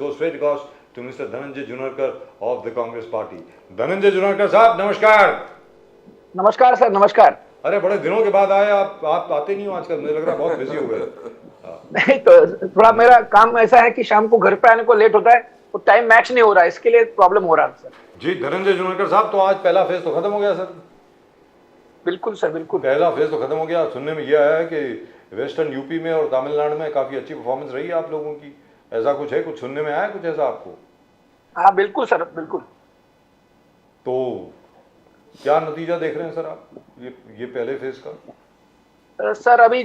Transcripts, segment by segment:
go straight across to Mr. Dhananjay Junarkar of the Congress Party. Dhananjay Junarkar साहब नमस्कार। नमस्कार sir, नमस्कार। अरे बड़े दिनों के बाद आए आप आते नहीं हो आजकल, मुझे लग रहा है बहुत बिजी हो गए। नहीं तो थोड़ा मेरा काम ऐसा है कि शाम को घर पे आने को लेट होता है, तो टाइम मैच नहीं हो रहा है, इसके लिए प्रॉब्लम हो रहा है सर। जी धनंजय जुनेकर साहब, तो आज पहला फेज तो खत्म हो गया सर। बिल्कुल सर, बिल्कुल पहला फेज तो खत्म हो गया। सुनने में यह है कि वेस्टर्न यूपी में और तमिलनाडु में काफी अच्छी परफॉर्मेंस रही है आप लोगों की, ऐसा कुछ है? कुछ सुनने में आया कुछ ऐसा आपको? हाँ बिल्कुल सर, बिल्कुल। तो क्या नतीजा देख रहे हैं सर आप ये पहले फेज का? सर अभी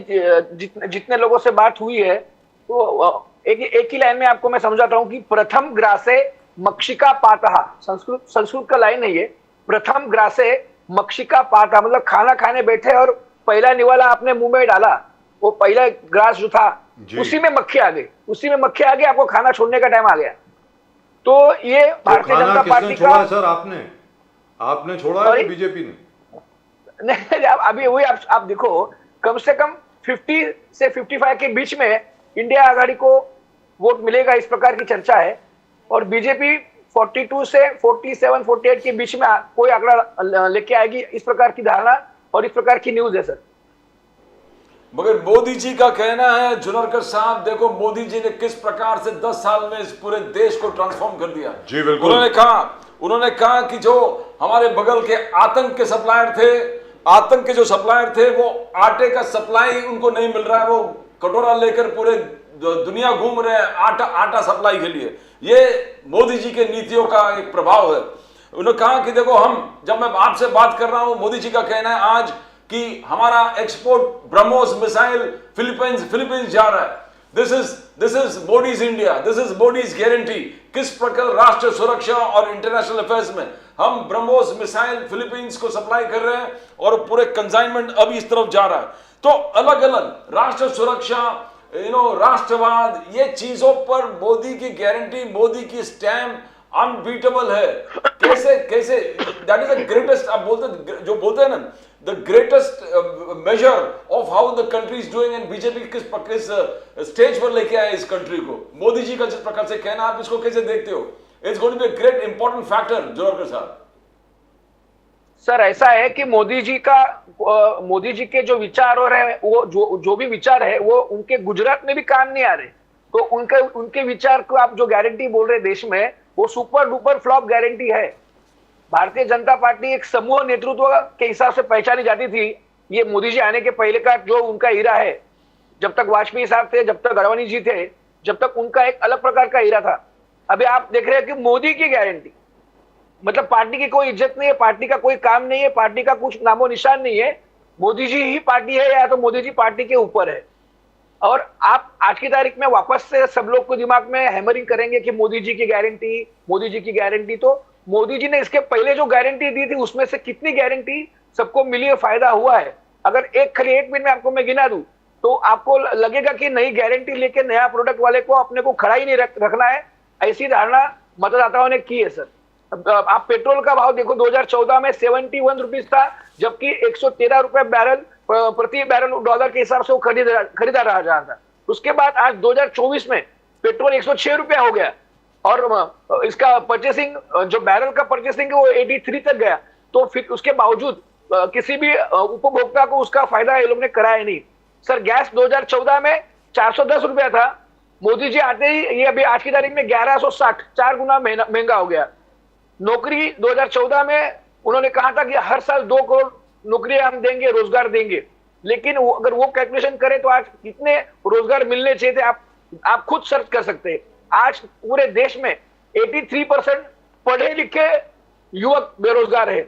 जितने लोगों से बात हुई है तो एक ही लाइन में आपको मैं समझाता हूँ कि प्रथम ग्रासे मक्षिका पातः, संस्कृत का लाइन है ये। प्रथम ग्रासे मक्षिका पातः मतलब खाना खाने बैठे और पहला निवाला आपने मुंह में डाला, वो पहला ग्रास जो था उसी में मक्खी आ गई, आपको खाना छोड़ने का टाइम आ गया। तो ये भारतीय जनता पार्टी का सर आपने छोड़ा है बीजेपी ने? नहीं, अभी वही आप देखो, कम से कम 50 से 55 के बीच में इंडिया आघाड़ी को वोट मिलेगा, इस प्रकार की चर्चा है। और बीजेपी 42 से 47 48 के बीच में कोई आंकड़ा लेके आएगी, इस प्रकार की धारणा और इस प्रकार की न्यूज है सर। मगर मोदी जी का कहना है, जुनरकर साहब देखो मोदी जी ने किस प्रकार से 10 साल में इस पूरे देश को ट्रांसफॉर्म कर दिया। जी बिल्कुल। उन्होंने कहा कि जो हमारे बगल के आतंक के जो सप्लायर थे वो आटे का सप्लाई उनको नहीं मिल रहा है, वो कटोरा लेकर पूरे दुनिया घूम रहे हैं आटा सप्लाई के लिए। ये मोदी जी के नीतियों का एक प्रभाव है। उन्होंने कहा कि देखो जब मैं आपसे बात कर रहा हूं, मोदी जी का कहना है आज कि हमारा एक्सपोर्ट ब्रह्मोस मिसाइल फिलीपींस जा रहा है। This is Modi's India, this is Modi's guarantee. किस प्रकार राष्ट्र सुरक्षा और इंटरनेशनल अफेयर्स में हम ब्रह्मोस मिसाइल फिलीपींस को सप्लाई कर रहे हैं और पूरे कंसाइनमेंट अभी इस तरफ जा रहा है। तो अलग अलग राष्ट्र सुरक्षा, राष्ट्रवाद, ये चीजों पर मोदी की गारंटी, मोदी की स्टैम्प अनबीटेबल है। कैसे दैट इज द ग्रेटेस्ट, आप बोलते हैं ना, the greatest measure of how the country is doing. And BJP किस स्टेज पर लेके आए इस कंट्री को, मोदी जी का जिस प्रकार से कहना, आप इसको कैसे देखते हो? It's going to be a great important factor Junarkar साहब। सर ऐसा है कि मोदी जी के जो विचार हो रहे हैं, वो जो भी विचार है वो उनके गुजरात में भी काम नहीं आ रहे। तो उनके विचार को आप जो गारंटी बोल रहे देश में, वो सुपर डुपर फ्लॉप गारंटी है। भारतीय जनता पार्टी एक समूह नेतृत्व के हिसाब से पहचानी जाती थी। ये मोदी जी आने के पहले का जो उनका ईरा है, जब तक वाजपेयी साहब थे, जब तक अडवाणी जी थे, जब तक उनका एक अलग प्रकार का ईरा था। अभी आप देख रहे हैं कि मोदी की गारंटी, मतलब पार्टी की कोई इज्जत नहीं है, पार्टी का कोई काम नहीं है, पार्टी का कुछ नामो निशान नहीं है। मोदी जी ही पार्टी है या तो मोदी जी पार्टी के ऊपर है। और आप आज की तारीख में वापस से सब लोग को दिमाग में हैमरिंग करेंगे कि मोदी जी की गारंटी। तो मोदी जी ने इसके पहले जो गारंटी दी थी उसमें से कितनी गारंटी सबको मिली है, फायदा हुआ है? अगर एक मिनट में आपको मैं गिना दूं तो आपको लगेगा कि नई गारंटी लेके नया प्रोडक्ट वाले को अपने को खड़ा ही नहीं रखना है, ऐसी धारणा मतदाताओं ने की है सर। आप पेट्रोल का भाव देखो, 2014 में 71 रुपीज था, जबकि 113 रुपए प्रति बैरल डॉलर के हिसाब से वो खरीदा रहा था। उसके बाद आज 2024 में पेट्रोल 106 रुपया हो गया और इसका परचेसिंग, जो बैरल का परचेसिंग है वो 83 तक गया। तो फिर उसके बावजूद किसी भी उपभोक्ता को उसका फायदा ये लोग ने कराया नहीं। सर गैस 2014 में 410 रुपया था, मोदी जी आते ही ये अभी आज की तारीख में 1160, 4 गुना महंगा हो गया। नौकरी 2014 में उन्होंने कहा था कि हर साल 2 करोड़ नौकरी हम देंगे, रोजगार देंगे, लेकिन अगर वो कैलकुलेशन करें तो आज कितने रोजगार मिलने चाहिए थे आप खुद सर्च कर सकते हैं। आज पूरे देश में 83% पढ़े लिखे युवक बेरोजगार है।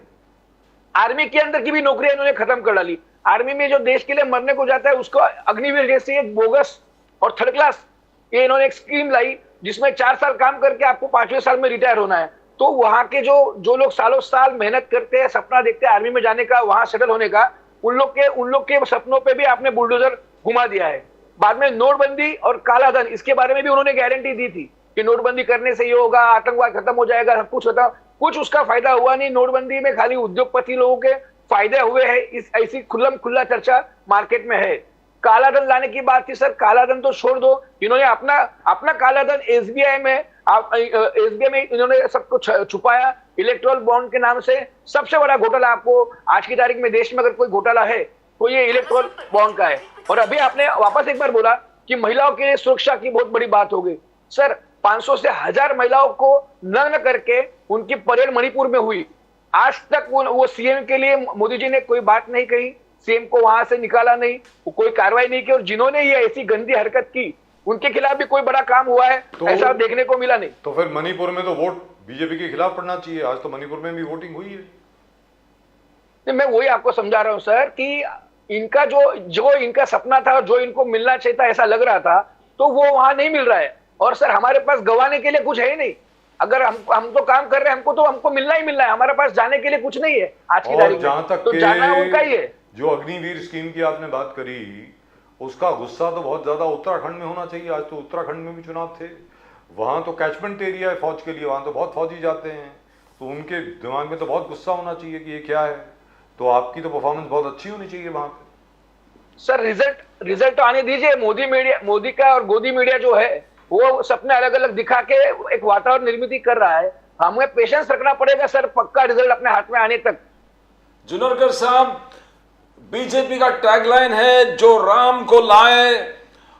आर्मी के अंदर की भी नौकरियां इन्होंने खत्म कर डाली। आर्मी में जो देश के लिए मरने को जाता है उसको अग्निवीर जैसी एक बोगस और थर्ड क्लास ये इन्होंने एक स्कीम लाई, जिसमें 4 साल काम करके आपको 5वें साल में रिटायर होना है। तो वहां के जो लोग सालों साल मेहनत करते हैं, सपना देखते हैं आर्मी में जाने का, वहां सेटल होने का, उन लोग के सपनों पे भी आपने बुलडोजर घुमा दिया है। बाद में नोटबंदी और काला धन, इसके बारे में भी उन्होंने गारंटी दी थी कि नोटबंदी करने से ये होगा, आतंकवाद खत्म हो जाएगा, सब कुछ खत्म। कुछ उसका फायदा हुआ नहीं। नोटबंदी में खाली उद्योगपति लोगों के फायदे हुए हैं, इस ऐसी खुल्ला चर्चा मार्केट में है। काला धन लाने की बात थी सर, काला धन तो छोड़ दो, इन्होंने अपना काला धन एसबीआई में आप एसबीआई में इन्होंने सब कुछ छुपाया इलेक्ट्रोल बॉन्ड के नाम से। सबसे बड़ा घोटाला आपको आज की तारीख में देश में अगर कोई घोटाला है तो ये इलेक्ट्रोल बॉन्ड का है। और अभी आपने वापस एक बार बोला कि महिलाओं की सुरक्षा की बहुत बड़ी बात हो गई। सर 500 से 1000 महिलाओं को नग्न करके उनकी परेड मणिपुर में हुई। आज तक वो सीएम के लिए मोदी जी ने कोई बात नहीं कही, सीएम को वहां से निकाला नहीं, वो कोई कार्रवाई नहीं की। और जिन्होंने ये ऐसी गंदी हरकत की उनके खिलाफ भी कोई बड़ा काम हुआ है तो ऐसा देखने को मिला नहीं। तो फिर मणिपुर में तो वोट बीजेपी के खिलाफ पड़ना चाहिए। आज तो मणिपुर में भी वोटिंग हुई है। मैं वही आपको समझा रहा हूं सर कि इनका जो इनका सपना था और जो इनको मिलना चाहिए था ऐसा लग रहा था, तो वो वहां नहीं मिल रहा है। और सर हमारे पास गंवाने के लिए कुछ है ही नहीं। अगर हम तो काम कर रहे हैं, हमको मिलना ही मिलना है। हमारे पास जाने के लिए कुछ नहीं है आज की तारीख में, तो जाना उनका ही है। जो अग्निवीर स्कीम की आपने बात करी, उसका गुस्सा तो बहुत ज्यादा उत्तराखंड में होना चाहिए। आज तो उत्तराखंड में भी चुनाव थे, वहां तो कैचमेंट एरिया है फौज के लिए, वहां तो बहुत फौजी जाते हैं, तो उनके दिमाग में तो बहुत गुस्सा होना चाहिए कि ये क्या है। तो आपकी तो परफॉर्मेंस बहुत अच्छी होनी चाहिए वहां पे। सर रिजल्ट तो आने दीजिए। मोदी का और गोदी मीडिया जो है वो सपने अलग अलग दिखा के एक वातावरण निर्मित कर रहा है। हमें पेशेंस रखना पड़ेगा सर, पक्का रिजल्ट अपने हाथ में आने तक। जुनरकर साहब, बीजेपी का टैगलाइन है, जो राम को लाए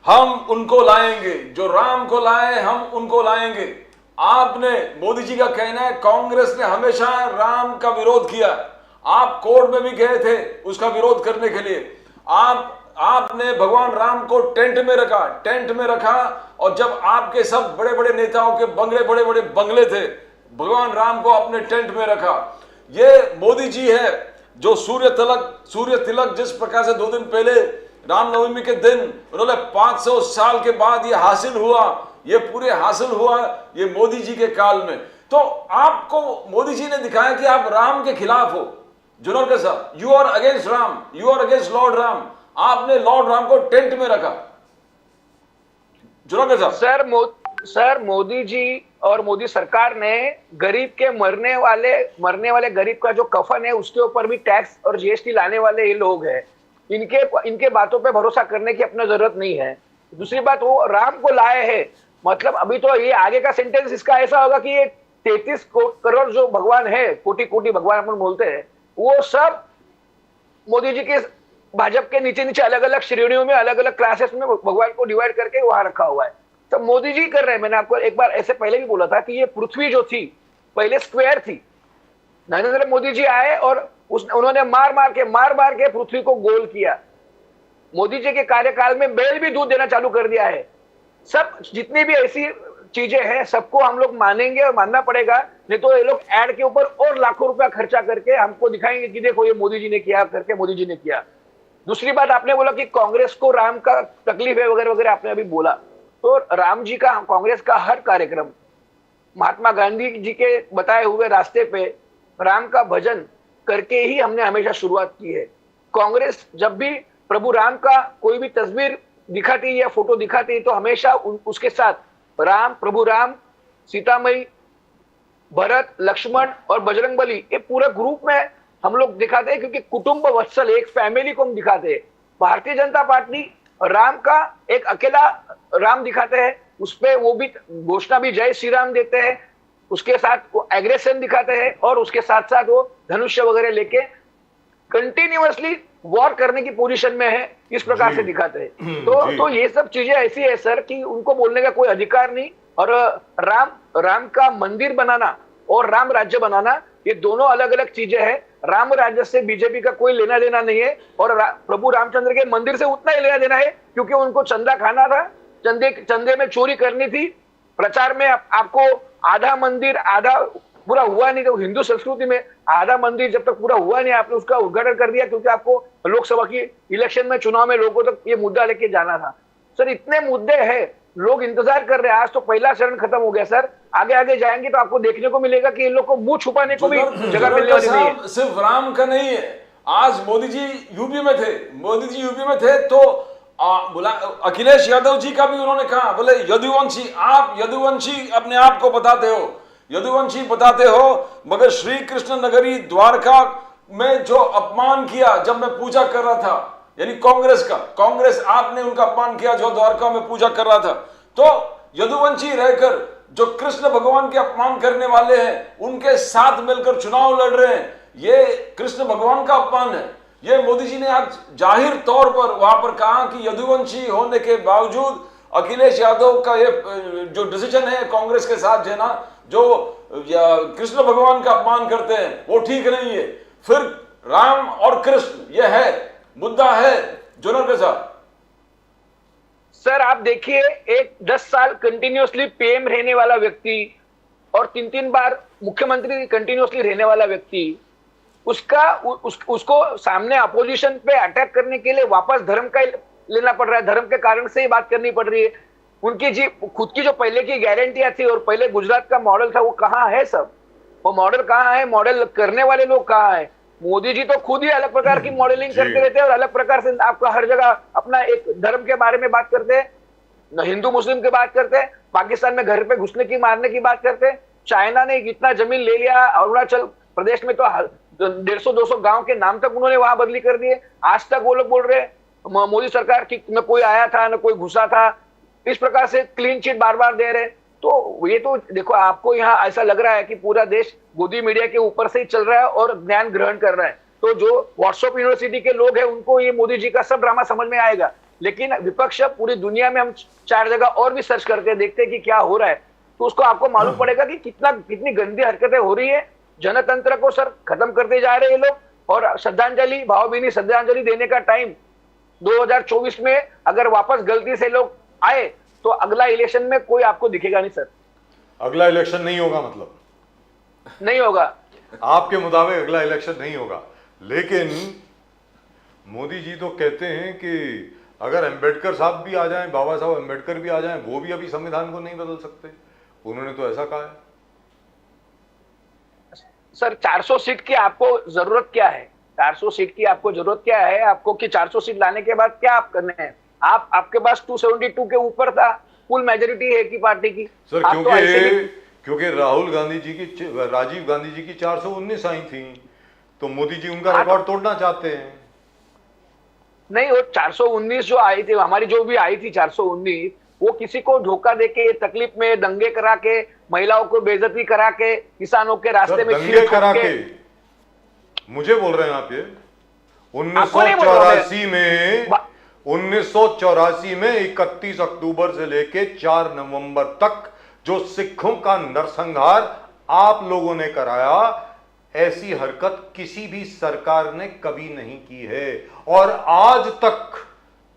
हम उनको लाएंगे, जो राम को लाए हम उनको लाएंगे। आपने, मोदी जी का कहना है, कांग्रेस ने हमेशा राम का विरोध किया। आप कोर्ट में भी गए थे उसका विरोध करने के लिए। आपने भगवान राम को टेंट में रखा और जब आपके सब बड़े बड़े नेताओं के बड़े बड़े बंगले थे, भगवान राम को अपने टेंट में रखा। ये मोदी जी है जो सूर्य तिलक जिस प्रकार से 2 दिन पहले रामनवमी के दिन उन्होंने 500 साल के बाद ये हासिल हुआ, ये पूरे हासिल हुआ ये मोदी जी के काल में। तो आपको मोदी जी ने दिखाया कि आप राम के खिलाफ हो। जुनरकर साहब, you are against Ram, you are against lord Ram. आपने लॉर्ड राम को टेंट में रखा। जुनरकर साहब, सर मोदी जी और मोदी सरकार ने गरीब के मरने वाले गरीब का जो कफन है उसके ऊपर भी टैक्स और जीएसटी लाने वाले ये लोग हैं। इनके बातों पे भरोसा करने की अपना जरूरत नहीं है। दूसरी बात, वो राम को लाए हैं, मतलब अभी तो ये आगे का सेंटेंस इसका ऐसा होगा कि ये 33 करोड़ जो भगवान है, कोटि कोटि भगवान अपन बोलते हैं, वो सब मोदी जी के भाजपा के नीचे अलग अलग श्रेणियों में, अलग अलग क्लासेस में भगवान को डिवाइड करके वहां रखा हुआ है। तो मोदी जी कर रहे हैं। मैंने आपको एक बार ऐसे पहले भी बोला था कि ये पृथ्वी जो थी पहले स्क्वायर थी। नरेंद्र मोदी जी आए और उन्होंने मार मार के पृथ्वी को गोल किया। मोदी जी के कार्यकाल में बैल भी दूध देना चालू कर दिया है। सब जितनी भी ऐसी चीजें हैं सबको हम लोग मानेंगे और मानना पड़ेगा, नहीं तो ये लोग एड के ऊपर और लाखों रुपया खर्चा करके हमको दिखाएंगे कि देखो ये मोदी जी ने किया करके मोदी जी ने किया। दूसरी बात, आपने बोला कि कांग्रेस को राम का तकलीफ है वगैरह वगैरह, आपने अभी बोला, तो राम जी का, कांग्रेस का हर कार्यक्रम महात्मा गांधी जी के बताए हुए रास्ते पे राम का भजन करके ही हमने हमेशा शुरुआत की है। कांग्रेस जब भी प्रभु राम का कोई भी तस्वीर दिखाती या फोटो दिखाती तो हमेशा उसके साथ राम, प्रभु राम, सीतामई, भरत, लक्ष्मण और बजरंगबली, ये पूरे ग्रुप में हम लोग दिखाते हैं, क्योंकि कुटुंब वत्सल, एक फैमिली को हम दिखाते हैं। भारतीय जनता पार्टी राम का एक अकेला राम दिखाते हैं, उसपे वो भी घोषणा भी जय श्री राम देते हैं, उसके साथ वो एग्रेशन दिखाते हैं और उसके साथ साथ वो धनुष्य वगैरह लेके कंटिन्यूअसली वॉर करने की पोजीशन में है, इस प्रकार से दिखाते हैं। तो ये सब चीजें ऐसी है सर कि उनको बोलने का कोई अधिकार नहीं। और राम का मंदिर बनाना और राम राज्य बनाना ये दोनों अलग अलग चीजें हैं। राम राज्य से बीजेपी का कोई लेना देना नहीं है और प्रभु रामचंद्र के मंदिर से उतना ही लेना देना है, क्योंकि उनको चंदा खाना था, चंदे में चोरी करनी थी। प्रचार में आपको आधा मंदिर, आधा पूरा हुआ नहीं, तो हिंदू संस्कृति में आधा मंदिर जब तक पूरा हुआ नहीं आपने उसका उद्घाटन कर दिया, क्योंकि आपको लोकसभा की इलेक्शन में, चुनाव में लोगों तक ये मुद्दा लेके जाना था। सर इतने मुद्दे हैं, लोग इंतजार कर रहे हैं। आज तो पहला चरण खत्म हो गया सर, आगे आगे जाएंगे तो आपको देखने को मिलेगा कि इन लोग को मुंह छुपाने को भी जगह मिलने वाली नहीं है। सिर्फ राम का नहीं है, आज मोदी जी यूपी में थे तो बोला अखिलेश यादव जी का भी उन्होंने कहा, बोले यदुवंशी, आप यदुवंशी अपने आप को बताते हो, मगर श्री कृष्ण नगरी द्वारका में जो अपमान किया जब मैं पूजा कर रहा था, यानी कांग्रेस आपने उनका अपमान किया जो द्वारका में पूजा कर रहा था। तो यदुवंशी रहकर जो कृष्ण भगवान के अपमान करने वाले हैं उनके साथ मिलकर चुनाव लड़ रहे हैं, ये कृष्ण भगवान का अपमान है। ये मोदी जी ने आज जाहिर तौर पर वहां पर कहा कि यदुवंशी होने के बावजूद अखिलेश यादव का ये जो डिसीजन है कांग्रेस के साथ जो है ना, जो कृष्ण भगवान का अपमान करते हैं वो ठीक नहीं है। फिर राम और कृष्ण ये है मुद्दा है जोनर साहब। सर आप देखिए, एक 10 साल कंटिन्यूअसली पीएम रहने वाला व्यक्ति और 3-3 बार मुख्यमंत्री कंटिन्यूअसली रहने वाला व्यक्ति, उसको सामने अपोजिशन पे अटैक करने के लिए वापस धर्म का लेना पड़ रहा है, धर्म के कारण से ही बात करनी पड़ रही है। उनकी जी खुद की जो पहले की गारंटियां थी और पहले गुजरात का मॉडल था वो कहाँ है सब? वो मॉडल कहाँ है? मॉडल करने वाले लोग कहाँ है? मोदी जी तो खुद ही अलग प्रकार की मॉडलिंग करते रहते हैं और अलग प्रकार से आपका हर जगह अपना एक धर्म के बारे में बात करते हैं, हिंदू मुस्लिम की बात करते हैं, पाकिस्तान में घर पे घुसने की मारने की बात करते हैं। चाइना ने इतना जमीन ले लिया, अरुणाचल प्रदेश में तो 150-200 गांव के नाम तक उन्होंने वहां बदली कर दिए। आज तक वो लोग बोल रहे हैं मोदी सरकार की न कोई आया था न कोई घुसा था, इस प्रकार से क्लीन चिट बार बार दे रहे। तो ये तो देखो, आपको यहाँ ऐसा लग रहा है कि पूरा देश गोदी मीडिया के ऊपर से ही चल रहा है और ज्ञान ग्रहण कर रहा है। तो जो व्हाट्सएप यूनिवर्सिटी के लोग हैं उनको ये मोदी जी का सब ड्रामा समझ में आएगा, लेकिन विपक्ष पूरी दुनिया में हम 4 जगह और भी सर्च करके देखते हैं कि क्या हो रहा है, तो उसको आपको मालूम पड़ेगा कि कितनी गंदी हरकतें हो रही है। जनतंत्र को सर खत्म करते जा रहे हैं ये लोग। और श्रद्धांजलि, भावभीनी श्रद्धांजलि देने का टाइम 2024 में अगर वापस गलती से लोग आए तो अगला इलेक्शन में कोई आपको दिखेगा नहीं सर। अगला इलेक्शन नहीं होगा, मतलब नहीं होगा आपके मुताबिक अगला इलेक्शन नहीं होगा। लेकिन मोदी जी तो कहते हैं कि अगर अंबेडकर साहब भी आ जाएं, बाबा साहब अंबेडकर भी आ जाएं, वो भी अभी संविधान को नहीं बदल सकते। उन्होंने तो ऐसा कहा है। सर 400 सीट की आपको जरूरत क्या है? 400 सीट की आपको जरूरत क्या है? आपको कि 400 सीट लाने के बाद क्या आप करने हैं? आपके पास 272 के ऊपर था, फुल मेजोरिटी है की पार्टी की सर। क्योंकि राहुल गांधी जी की, राजीव गांधी जी की 419 आई थी, तो मोदी जी उनका रिकॉर्ड तोड़ना चाहते हैं। नहीं, वो 419 जो आई थी, हमारी जो भी आई थी 419, वो किसी को धोखा देके, तकलीफ में दंगे करा के, महिलाओं को बेइज्जती करा के, किसानों के रास्ते में दंगे करा के मुझे बोल रहे हैं आप ये? 1984 में 31 अक्टूबर से लेके 4 नवंबर तक जो सिखों का नरसंहार आप लोगों ने कराया, ऐसी हरकत किसी भी सरकार ने कभी नहीं की है और आज तक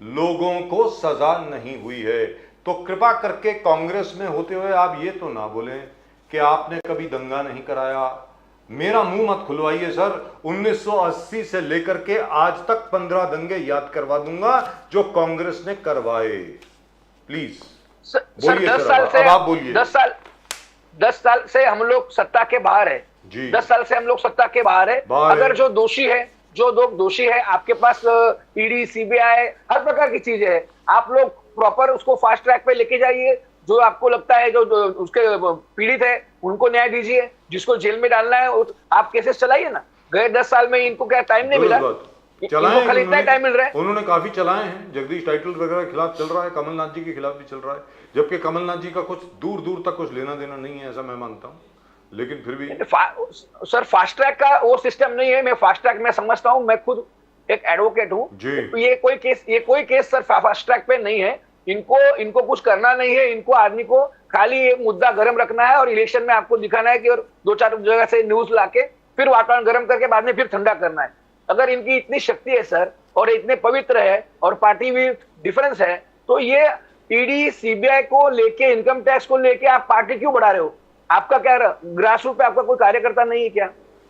लोगों को सजा नहीं हुई है। तो कृपा करके कांग्रेस में होते हुए आप ये तो ना बोलें कि आपने कभी दंगा नहीं कराया। मेरा मुंह मत खुलवाइए सर। 1980 से लेकर के आज तक 15 दंगे याद करवा दूंगा जो कांग्रेस ने करवाए। प्लीज बोलिए सर, अब आप बोलिए। 10 साल से हम लोग सत्ता के बाहर है जी। 10 साल से हम लोग सत्ता के बाहर है। अगर जो दोषी है, जो लोग दोषी है, आपके पास ईडी, सीबीआई, हर प्रकार की चीजें है, आप लोग प्रॉपर उसको फास्ट ट्रैक पे लेके जाइए। जो आपको लगता है जो उसके पीड़ित है उनको न्याय दीजिए, जिसको जेल में डालना है आप केसेस चलाइए ना। गए 10 साल में इनको क्या टाइम नहीं मिला? इनको खाली इतना टाइम मिल रहा है। उन्होंने काफी चलाए हैं। जगदीश टाइटल वगैरह के खिलाफ चल रहा है, कमलनाथ जी के खिलाफ भी चल रहा है, जबकि कमलनाथ जी का कुछ दूर दूर तक कुछ लेना देना नहीं है, ऐसा मैं मानता हूँ। लेकिन फिर भी सर फास्ट ट्रैक का वो सिस्टम नहीं है। मैं फास्ट ट्रैक में समझता हूँ, मैं खुद एक एडवोकेट हूँ। ये कोई केस सर फास्ट ट्रैक पे नहीं है। इनको कुछ करना नहीं है। इनको आदमी को खाली ये मुद्दा गर्म रखना है और इलेक्शन में आपको दिखाना है कि और 2-4 जगह से न्यूज लाके फिर वातावरण गर्म करके बाद में फिर ठंडा करना है। अगर इनकी इतनी शक्ति है सर और इतने पवित्र है और पार्टी भी डिफरेंस है, तो ये ईडी, सीबीआई को लेके, इनकम टैक्स को लेके आप पार्टी क्यों बढ़ा रहे हो? आपका क्या ग्रास रूट पे आपका कोई कार्यकर्ता नहीं है क्या?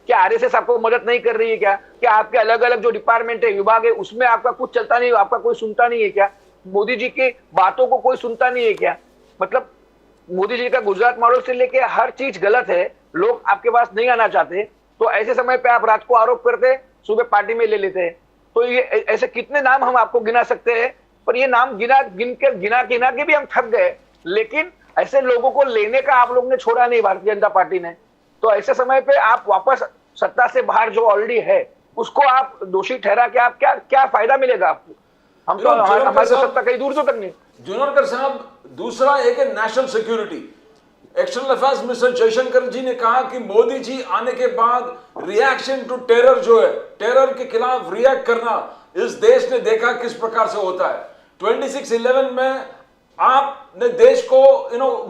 क्या आरएसएस आपको मदद नहीं कर रही है क्या? क्या आपके अलग अलग जो डिपार्टमेंट है, विभाग है, उसमें आपका कुछ चलता नहीं, आपका कोई सुनता नहीं है क्या? मोदी जी की बातों को कोई सुनता नहीं है क्या? मतलब मोदी जी का गुजरात मॉडल से लेके हर चीज गलत है, लोग आपके पास नहीं आना चाहते। तो ऐसे समय पे आप रात को आरोप करते, सुबह पार्टी में ले लेते हैं। तो ये ऐसे कितने नाम हम आपको गिना सकते हैं, पर ये नाम गिना के भी हम थक गए। लेकिन ऐसे लोगों को लेने का आप लोग ने छोड़ा नहीं, भारतीय जनता पार्टी ने। तो ऐसे समय पे आप वापस सत्ता से बाहर जो ऑलरेडी है उसको आप दोषी ठहरा के आप क्या फायदा मिलेगा आपको? हम तो हमारी सत्ता कहीं दूर तो तक नहीं। जुनरकर साहब, दूसरा एक है national security. External affairs minister Jaishankar ji ने कहा कि मोदी जी आने के बाद रिएक्शन टू टेरर जो है, टेरर के खिलाफ रिएक्ट करना इस देश ने देखा किस प्रकार से होता है। 26/11 में आपने देश को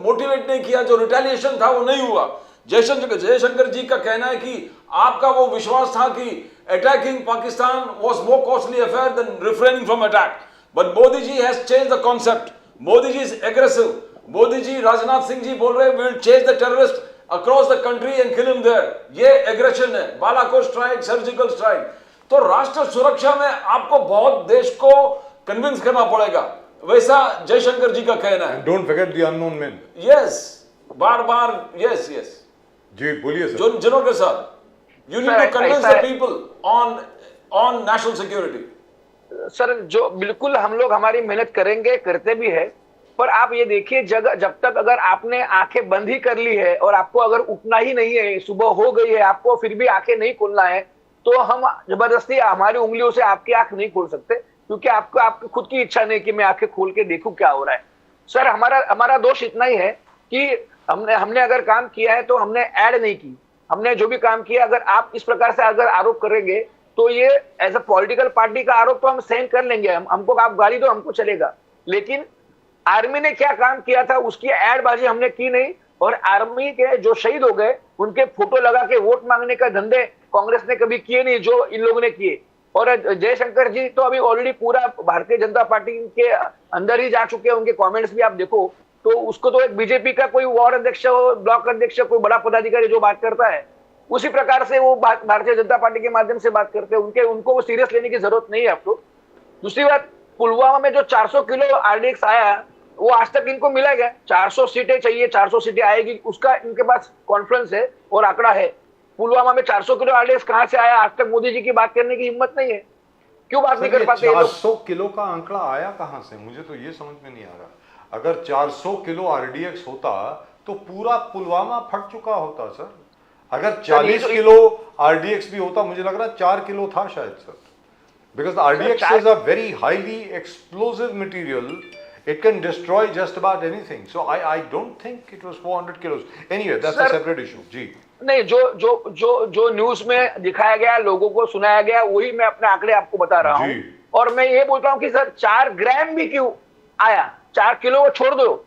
मोटिवेट नहीं किया, जो रिटेलिएशन था वो नहीं हुआ। जयशंकर जी का कहना है कि आपका वो विश्वास था कि attacking Pakistan was more costly affair than refraining from attack, but Modi ji has change the concept. Modi ji is aggressive. Modi ji, Rajnath Singh ji बोल रहे हैं we will chase the terrorist across the country and kill him there. ये एग्रेशन है, बालाकोट स्ट्राइक, सर्जिकल स्ट्राइक। तो राष्ट्र सुरक्षा में आपको बहुत देश को कन्विंस करना पड़ेगा, वैसा जयशंकर जी का कहना है। Don't forget the unknown man. Yes, बार बार यस यस जी बोलिए सर। जनरल साहब, you need to convince the people on national security. Sir जो बिल्कुल हम लोग हमारी मेहनत करेंगे, करते भी है, पर आप ये देखिए जब तक अगर आपने आंखें बंद ही कर ली है और आपको अगर उठना ही नहीं है, सुबह हो गई है, आपको फिर भी आंखें नहीं खोलना है, तो हम जबरदस्ती हमारी उंगलियों से आपकी आंख नहीं खोल सकते, क्योंकि आपकी खुद की इच्छा नहीं कि मैं आंखें खोल के देखूं क्या हो रहा है। सर हमारा दोष इतना ही है कि हमने अगर काम किया है तो हमने ऐड नहीं की। हमने जो भी काम किया, अगर आप इस प्रकार से अगर आरोप करेंगे तो ये एज अ पॉलिटिकल पार्टी का आरोप तो हम सहन कर लेंगे, हमको आप गाली दो हमको चलेगा, लेकिन आर्मी ने क्या काम किया था उसकी एडबाजी हमने की नहीं। और आर्मी के जो शहीद हो गए उनके फोटो लगा के वोट मांगने का धंधे कांग्रेस ने कभी किए नहीं जो इन लोगों ने किए। और जयशंकर जी तो अभी ऑलरेडी पूरा भारतीय जनता पार्टी के अंदर ही जा चुके हैं, उनके कमेंट्स भी आप देखो तो उसको तो एक बीजेपी का कोई वार्ड अध्यक्ष हो, ब्लॉक अध्यक्ष, कोई बड़ा पदाधिकारी जो बात करता है उसी प्रकार से वो भारतीय जनता पार्टी के माध्यम से बात करते हैं। उनको वो सीरियस लेने की जरूरत नहीं है आपको। दूसरी बात, पुलवामा में जो 400 किलो आरडीएक्स आया वो आज तक इनको मिला गया। 400 सीटें चाहिए, 400 सीटें आएगी, उसका इनके पास कॉन्फ्रेंस है और आंकड़ा है। पुलवामा में 400 किलो आरडीएक्स कहां से आया, आज तक मोदी जी की बात करने की हिम्मत नहीं है। क्यों बात नहीं कर पाते? 400 किलो का आंकड़ा आया कहां से, मुझे तो ये समझ में नहीं आ रहा। अगर 400 किलो आरडीएक्स होता तो पूरा पुलवामा फट चुका होता सर। अगर 40 किलो आरडीएक्स भी होता, मुझे लग रहा 4 किलो था शायद sir, because RDX is a very highly explosive material, it can destroy just about anything, so I don't think it was 400 kilos. Anyway, that's a separate issue जी। नहीं, जो न्यूज में दिखाया गया, लोगों को सुनाया गया, वही मैं अपने आंकड़े आपको बता रहा हूँ। और मैं ये बोलता हूँ कि सर 4 ग्राम भी क्यों आया, 4 किलो छोड़ दो,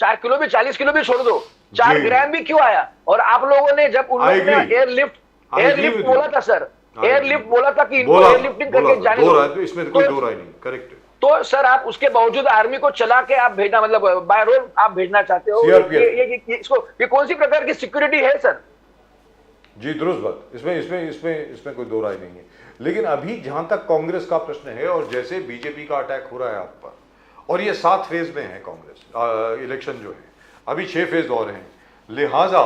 4 किलो भी 40 किलो भी छोड़ दो, 4 ग्राम भी क्यों आया? और आप लोगों ने जब उन लोगों ने एयरलिफ्ट बोला था सर, एयरलिफ्ट बोला था कि इनको एयरलिफ्टिंग करके जाने दो, इसमें कोई दो राय नहीं, करेक्ट। तो सर आप उसके बावजूद आर्मी को चला के आप भेजना, मतलब बाय रोड आप भेजना चाहते हो, ये कौन सी प्रकार की सिक्योरिटी है सर? जी दुरुस्त बात, इसमें कोई दो राय नहीं है। लेकिन अभी जहां तक कांग्रेस का प्रश्न है, और जैसे बीजेपी का अटैक हो रहा है आप पर, और ये 7 फेज में है कांग्रेस इलेक्शन जो है, अभी 6 फेज और हैं, लिहाजा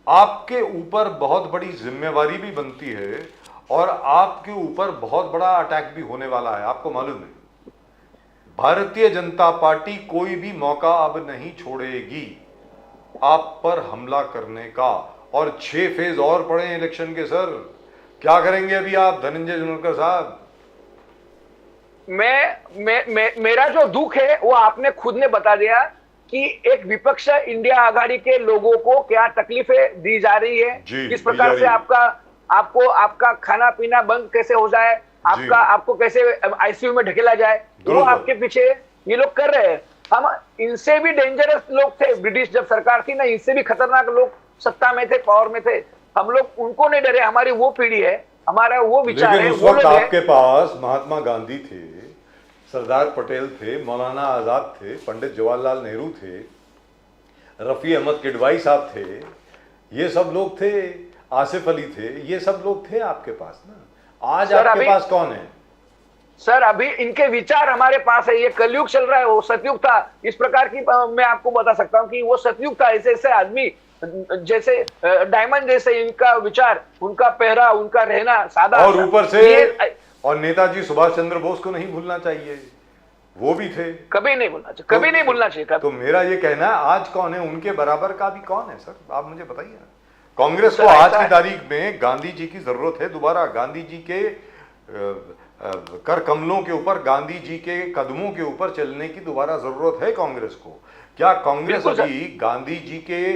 आपके ऊपर बहुत बड़ी जिम्मेवारी भी बनती है और आपके ऊपर बहुत बड़ा अटैक भी होने वाला है। आपको मालूम है भारतीय जनता पार्टी कोई भी मौका अब नहीं छोड़ेगी आप पर हमला करने का। और 6 फेज और पड़े हैं इलेक्शन के सर, क्या करेंगे अभी आप धनंजय जुनेरकर साहब? मेरा जो दुख है वो आपने खुद ने बता दिया कि एक विपक्ष इंडिया आघाड़ी के लोगों को क्या तकलीफें दी जा रही है, किस प्रकार से आपका खाना पीना बंद कैसे हो जाए, आपको कैसे आईसीयू में ढकेला जाए, वो आपके पीछे ये लोग कर रहे हैं। हम इनसे भी डेंजरस लोग थे, ब्रिटिश जब सरकार थी ना, इनसे भी खतरनाक लोग सत्ता में थे, पावर में थे, हम लोग उनको नहीं डरे। हमारी वो पीढ़ी है, हमारा वो विचार है। उस वक्त आपके पास महात्मा गांधी थे, सरदार पटेल थे, मौलाना आजाद थे, पंडित जवाहरलाल नेहरू थे, रफी अहमद किडवाई साहब थे, ये सब लोग थे, आसिफ अली थे, ये सब लोग थे आपके पास ना। आज आपके पास कौन है सर? अभी इनके विचार हमारे पास है। ये कलयुग चल रहा है, वो सतयुग था। इस प्रकार की मैं आपको बता सकता हूं कि वो सतयुग था। ऐसे आदमी जैसे डायमंड जैसे इनका विचार, उनका पहरा, उनका रहना सादा, और ऊपर से और नेताजी सुभाष चंद्र बोस को नहीं भूलना चाहिए, वो भी थे, कभी नहीं भूलना चाहिए, कभी नहीं भूलना चाहिए। तो मेरा ये कहना है आज कौन है, उनके बराबर का भी कौन है सर? आप मुझे बताइए ना। कांग्रेस को आज की तारीख में गांधी जी की जरूरत है दोबारा। गांधी जी के कर कमलों के ऊपर, गांधी जी के कदमों के ऊपर चलने की दोबारा जरूरत है कांग्रेस को। क्या कांग्रेस बिल्कुल सर। अभी गांधी जी के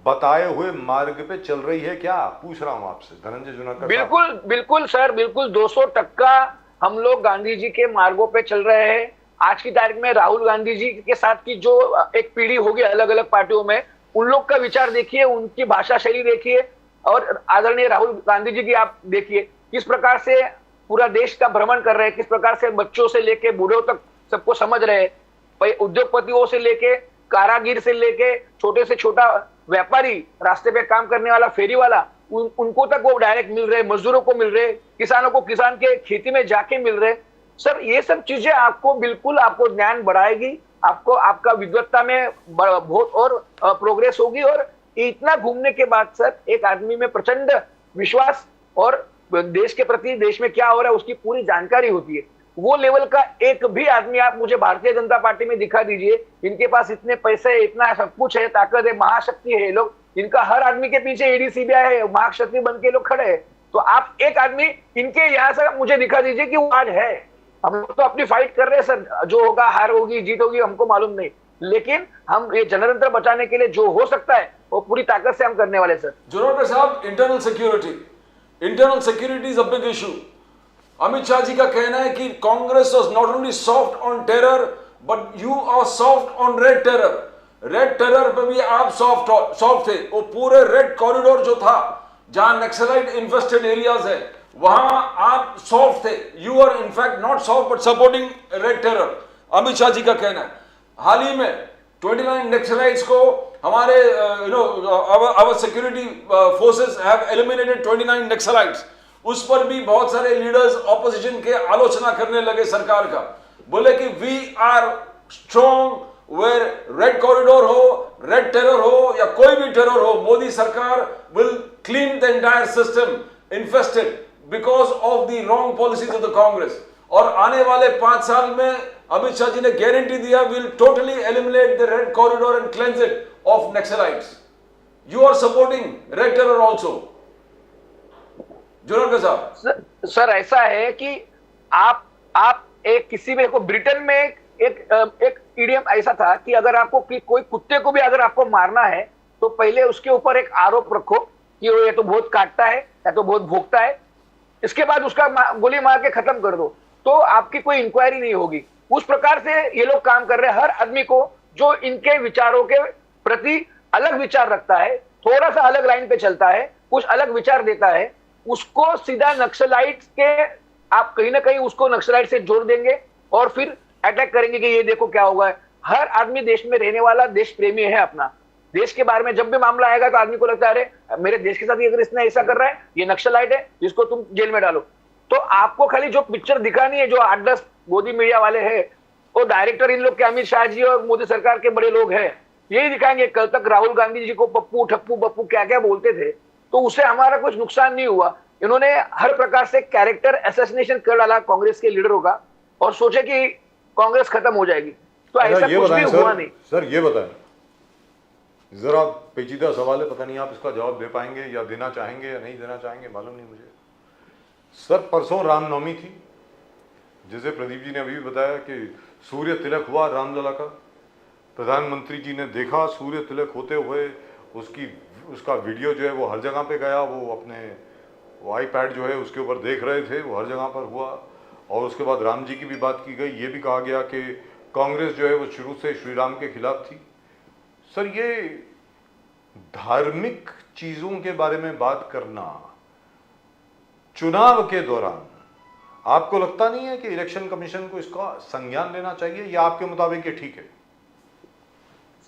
बताए हुए मार्ग पे चल रही है? क्या पूछ रहा हूं आपसे धनंजय जुनाकर साहब। बिल्कुल बिल्कुल सर, बिल्कुल 200% हम लोग गांधी जी के मार्गों पे चल रहे हैं। आज की तारीख में राहुल गांधी जी के साथ की जो एक पीढ़ी होगी अलग अलग पार्टियों में, उन लोग का विचार देखिए, उनकी भाषा शैली देखिए, और आदरणीय राहुल गांधी जी की आप देखिए किस प्रकार से पूरा देश का भ्रमण कर रहे हैं, किस प्रकार से बच्चों से लेके बूढ़ों तक सबको समझ रहे हैं, उद्योगपतियों से लेके कारागिर से लेके छोटे से छोटा व्यापारी, रास्ते पे काम करने वाला फेरी वाला, उनको तक वो डायरेक्ट मिल रहे, मजदूरों को मिल रहे, किसानों को किसान के खेती में जाके मिल रहे। सर ये सब चीजें आपको बिल्कुल आपको ज्ञान बढ़ाएगी, आपको आपका विद्वत्ता में बहुत और प्रोग्रेस होगी। और इतना घूमने के बाद सर एक आदमी में प्रचंड विश्वास और देश के प्रति, देश में क्या हो रहा है उसकी पूरी जानकारी होती है। वो लेवल का एक भी आदमी आप मुझे भारतीय जनता पार्टी में दिखा दीजिए, इनके पास इतने पैसे, इतना सब कुछ है, ताकत है, महाशक्ति है, लोग इनका हर आदमी के पीछे ईडी सीबीआई है, महाशक्ति बन के लोग खड़े हैं। तो आप एक आदमी इनके यहां से मुझे दिखा दीजिए कि वो आज है। हम लोग तो अपनी फाइट कर रहे हैं सर, जो होगा हार होगी जीत होगी हमको मालूम नहीं, लेकिन हम ये जनतंत्र बचाने के लिए जो हो सकता है वो पूरी ताकत से हम करने वाले सर। जुनाकर साहब, internal security is a big issue. Amit Shah ji का कहना है कि Congress was not only soft on terror but you are soft on red terror. Red terror पे भी आप सॉफ्ट थे। वो पूरे रेड कॉरिडोर जो था जहां नक्सलाइट इन्फेस्टेड एरियाज है वहां आप सॉफ्ट थे। You are in fact not soft but supporting red terror, Amit Shah ji का कहना है। हाल ही में 29 नक्सलाइट्स को हमारे our security forces have eliminated 29 Naxalites. उस पर भी बहुत सारे लीडर्स ऑपोजिशन के आलोचना करने लगे सरकार का, बोले कि we are strong where red corridor हो, रेड टेरर हो या कोई भी टेरर हो, मोदी सरकार will clean the entire system infested because of the wrong policies of the Congress. और आने वाले 5 साल में अमित शाह जी ने गारंटी दिया, will totally eliminate the red corridor and cleanse it of naxalites. You are supporting red terror also Junakar साहब। Sir ऐसा है कि आप एक किसी में को ब्रिटेन में एक इडियम ऐसा था कि अगर आपको कोई कुत्ते को भी अगर आपको मारना है तो पहले उसके ऊपर एक आरोप रखो कि वो ये तो बहुत काटता है या तो बहुत भोगता है, इसके बाद उसका गोली मार के खत्म कर दो तो आपकी कोई इंक्वायरी नहीं होगी। उस प्रकार से ये लोग काम कर रहे हैं। हर आदमी को जो इनके विचारों के प्रति अलग विचार रखता है, थोड़ा सा अलग लाइन पे चलता है, कुछ अलग विचार देता है, उसको सीधा नक्सलाइट के आप कहीं ना कहीं उसको नक्सलाइट से जोड़ देंगे और फिर अटैक करेंगे कि ये देखो क्या होगा। हर आदमी देश में रहने वाला देश प्रेमी है, अपना देश के बारे में जब भी मामला आएगा तो आदमी को लगता है अरे मेरे देश के साथ अगर इसने ऐसा कर रहा है, ये नक्सलाइट है, इसको तुम जेल में डालो। तो आपको खाली जो पिक्चर दिखानी है, जो 8-10 मोदी मीडिया वाले हैं, वो डायरेक्टर इन लोग के अमित शाह जी और मोदी सरकार के बड़े लोग हैं, यही दिखाएंगे। कल तक राहुल गांधी जी को पप्पू ठप्पू बप्पू क्या क्या बोलते थे, तो उससे हमारा कुछ नुकसान नहीं हुआ। इन्होंने हर प्रकार से कैरेक्टर असैसिनेशन कर डाला कांग्रेस के लीडरों का और सोचे कि कांग्रेस खत्म हो जाएगी, तो ऐसा कुछ भी हुआ नहीं। सर ये बताएं, जरा पेचीदा सवाल है, पता नहीं आप इसका जवाब दे पाएंगे या देना चाहेंगे या नहीं देना चाहेंगे, मालूम नहीं मुझे। सर परसों रामनवमी थी, जैसे प्रदीप जी ने अभी भी बताया कि सूर्य तिलक हुआ रामलला का। प्रधानमंत्री जी ने देखा सूर्य तिलक होते हुए, उसका वीडियो जो है वो हर जगह पे गया, वो अपने आईपैड जो है उसके ऊपर देख रहे थे, वो हर जगह पर हुआ। और उसके बाद राम जी की भी बात की गई, ये भी कहा गया कि कांग्रेस जो है वो शुरू से श्री राम के खिलाफ थी। सर ये धार्मिक चीजों के बारे में बात करना चुनाव के दौरान, आपको लगता नहीं है कि इलेक्शन कमीशन को इसका संज्ञान लेना चाहिए, या आपके मुताबिक ये ठीक है?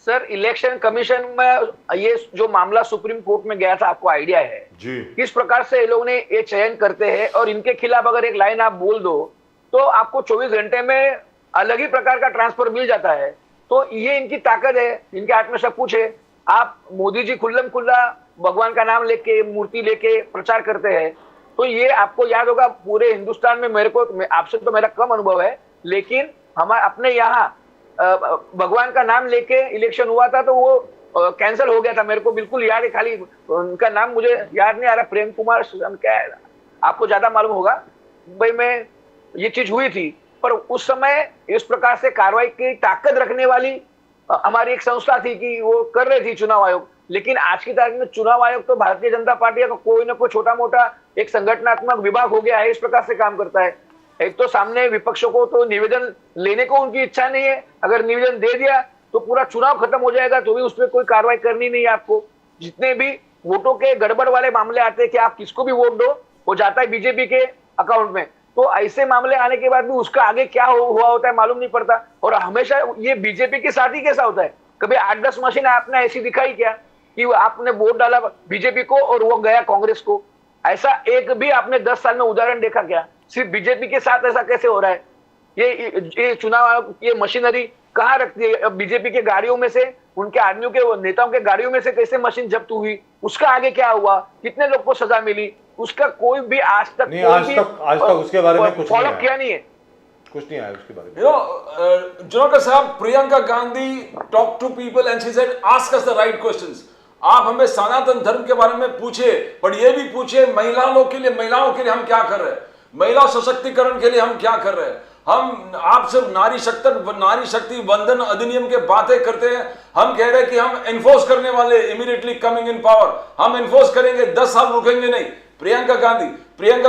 सर इलेक्शन कमीशन में ये जो मामला सुप्रीम कोर्ट में गया था, आपको आइडिया है जी किस प्रकार से ये लोग ने ये चयन करते हैं, और इनके खिलाफ अगर एक लाइन आप बोल दो तो आपको 24 घंटे में अलग ही प्रकार का ट्रांसफर मिल जाता है। तो ये इनकी ताकत है, इनके हाथ में सब कुछ है। आप मोदी जी खुल्लम खुल्ला भगवान का नाम लेके, मूर्ति लेके प्रचार करते हैं, तो ये आपको याद होगा पूरे हिंदुस्तान में, मेरे को आपसे तो मेरा कम अनुभव है, लेकिन हमारे अपने यहाँ भगवान का नाम लेके इलेक्शन हुआ था तो वो कैंसिल हो गया था। मेरे को बिल्कुल याद है, खाली उनका नाम मुझे याद नहीं आ रहा, प्रेम कुमार क्या है, आपको ज्यादा मालूम होगा, मुंबई में ये चीज हुई थी। पर उस समय इस प्रकार से कार्रवाई की ताकत रखने वाली हमारी एक संस्था थी कि वो कर रही थी चुनाव आयोग, लेकिन आज की तारीख में चुनाव आयोग तो भारतीय जनता पार्टी का कोई ना कोई छोटा मोटा एक संगठनात्मक विभाग हो गया है, इस प्रकार से काम करता है। एक तो सामने विपक्षों को तो निवेदन लेने को उनकी इच्छा नहीं है, अगर निवेदन दे दिया तो पूरा चुनाव खत्म हो जाएगा, तो भी उसमें कोई कार्रवाई करनी नहीं है आपको। जितने भी वोटों के गड़बड़ वाले मामले आते हैं कि आप किसको भी वोट दो, वो जाता है बीजेपी के अकाउंट में, तो ऐसे मामले आने के बाद भी उसका आगे क्या हुआ होता है मालूम नहीं पड़ता। और हमेशा ये बीजेपी के साथ ही कैसा होता है, कभी 8-10 मशीन आपने ऐसी दिखाई क्या कि आपने वोट डाला बीजेपी को और वो गया कांग्रेस को? ऐसा एक भी आपने 10 साल में उदाहरण देखा क्या? सिर्फ बीजेपी के साथ ऐसा कैसे हो रहा है? ये चुनाव आयोग ये मशीनरी कहाँ रखती है? बीजेपी के गाड़ियों में से, उनके आदमियों के नेताओं के गाड़ियों में से कैसे मशीन जब्त हुई, उसका आगे क्या हुआ, कितने लोग को सजा मिली, उसका कोई भी आज तक उसके बारे में कुछ फॉलो किया नहीं है, कुछ नहीं आया उसके बारे में। जुनाकर साहब, Priyanka Gandhi talk to people and she said ask us the right questions. आप हमें सनातन धर्म के बारे में पूछे, पर ये भी पूछे महिलाओं के लिए हम क्या कर रहे हैं, महिला सशक्तिकरण के लिए हम क्या कर रहे हैं। हम आप सिर्फ नारी शक्ति वंदन अधिनियम के बातें करते हैं, हम कह रहे हैं कि हम एनफोर्स करने वाले, इमीडिएटली कमिंग इन पावर हम एनफोर्स करेंगे, 10 साल रुकेंगे नहीं। प्रियंका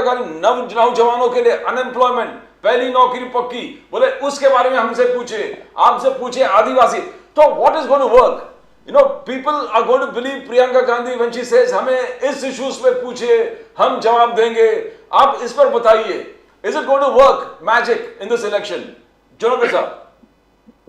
गांधी नौजवानों के लिए अनएम्प्लॉयमेंट, पहली नौकरी पक्की, बोले उसके बारे में हमसे पूछे, आपसे पूछे आदिवासी। तो what is going to work? People are going to believe Priyanka Gandhi when she says हमें इस इश्यूज पे पूछे, हम जवाब देंगे। आप इस पर बताइए, is it going to work magic in this election? Junakar साहब।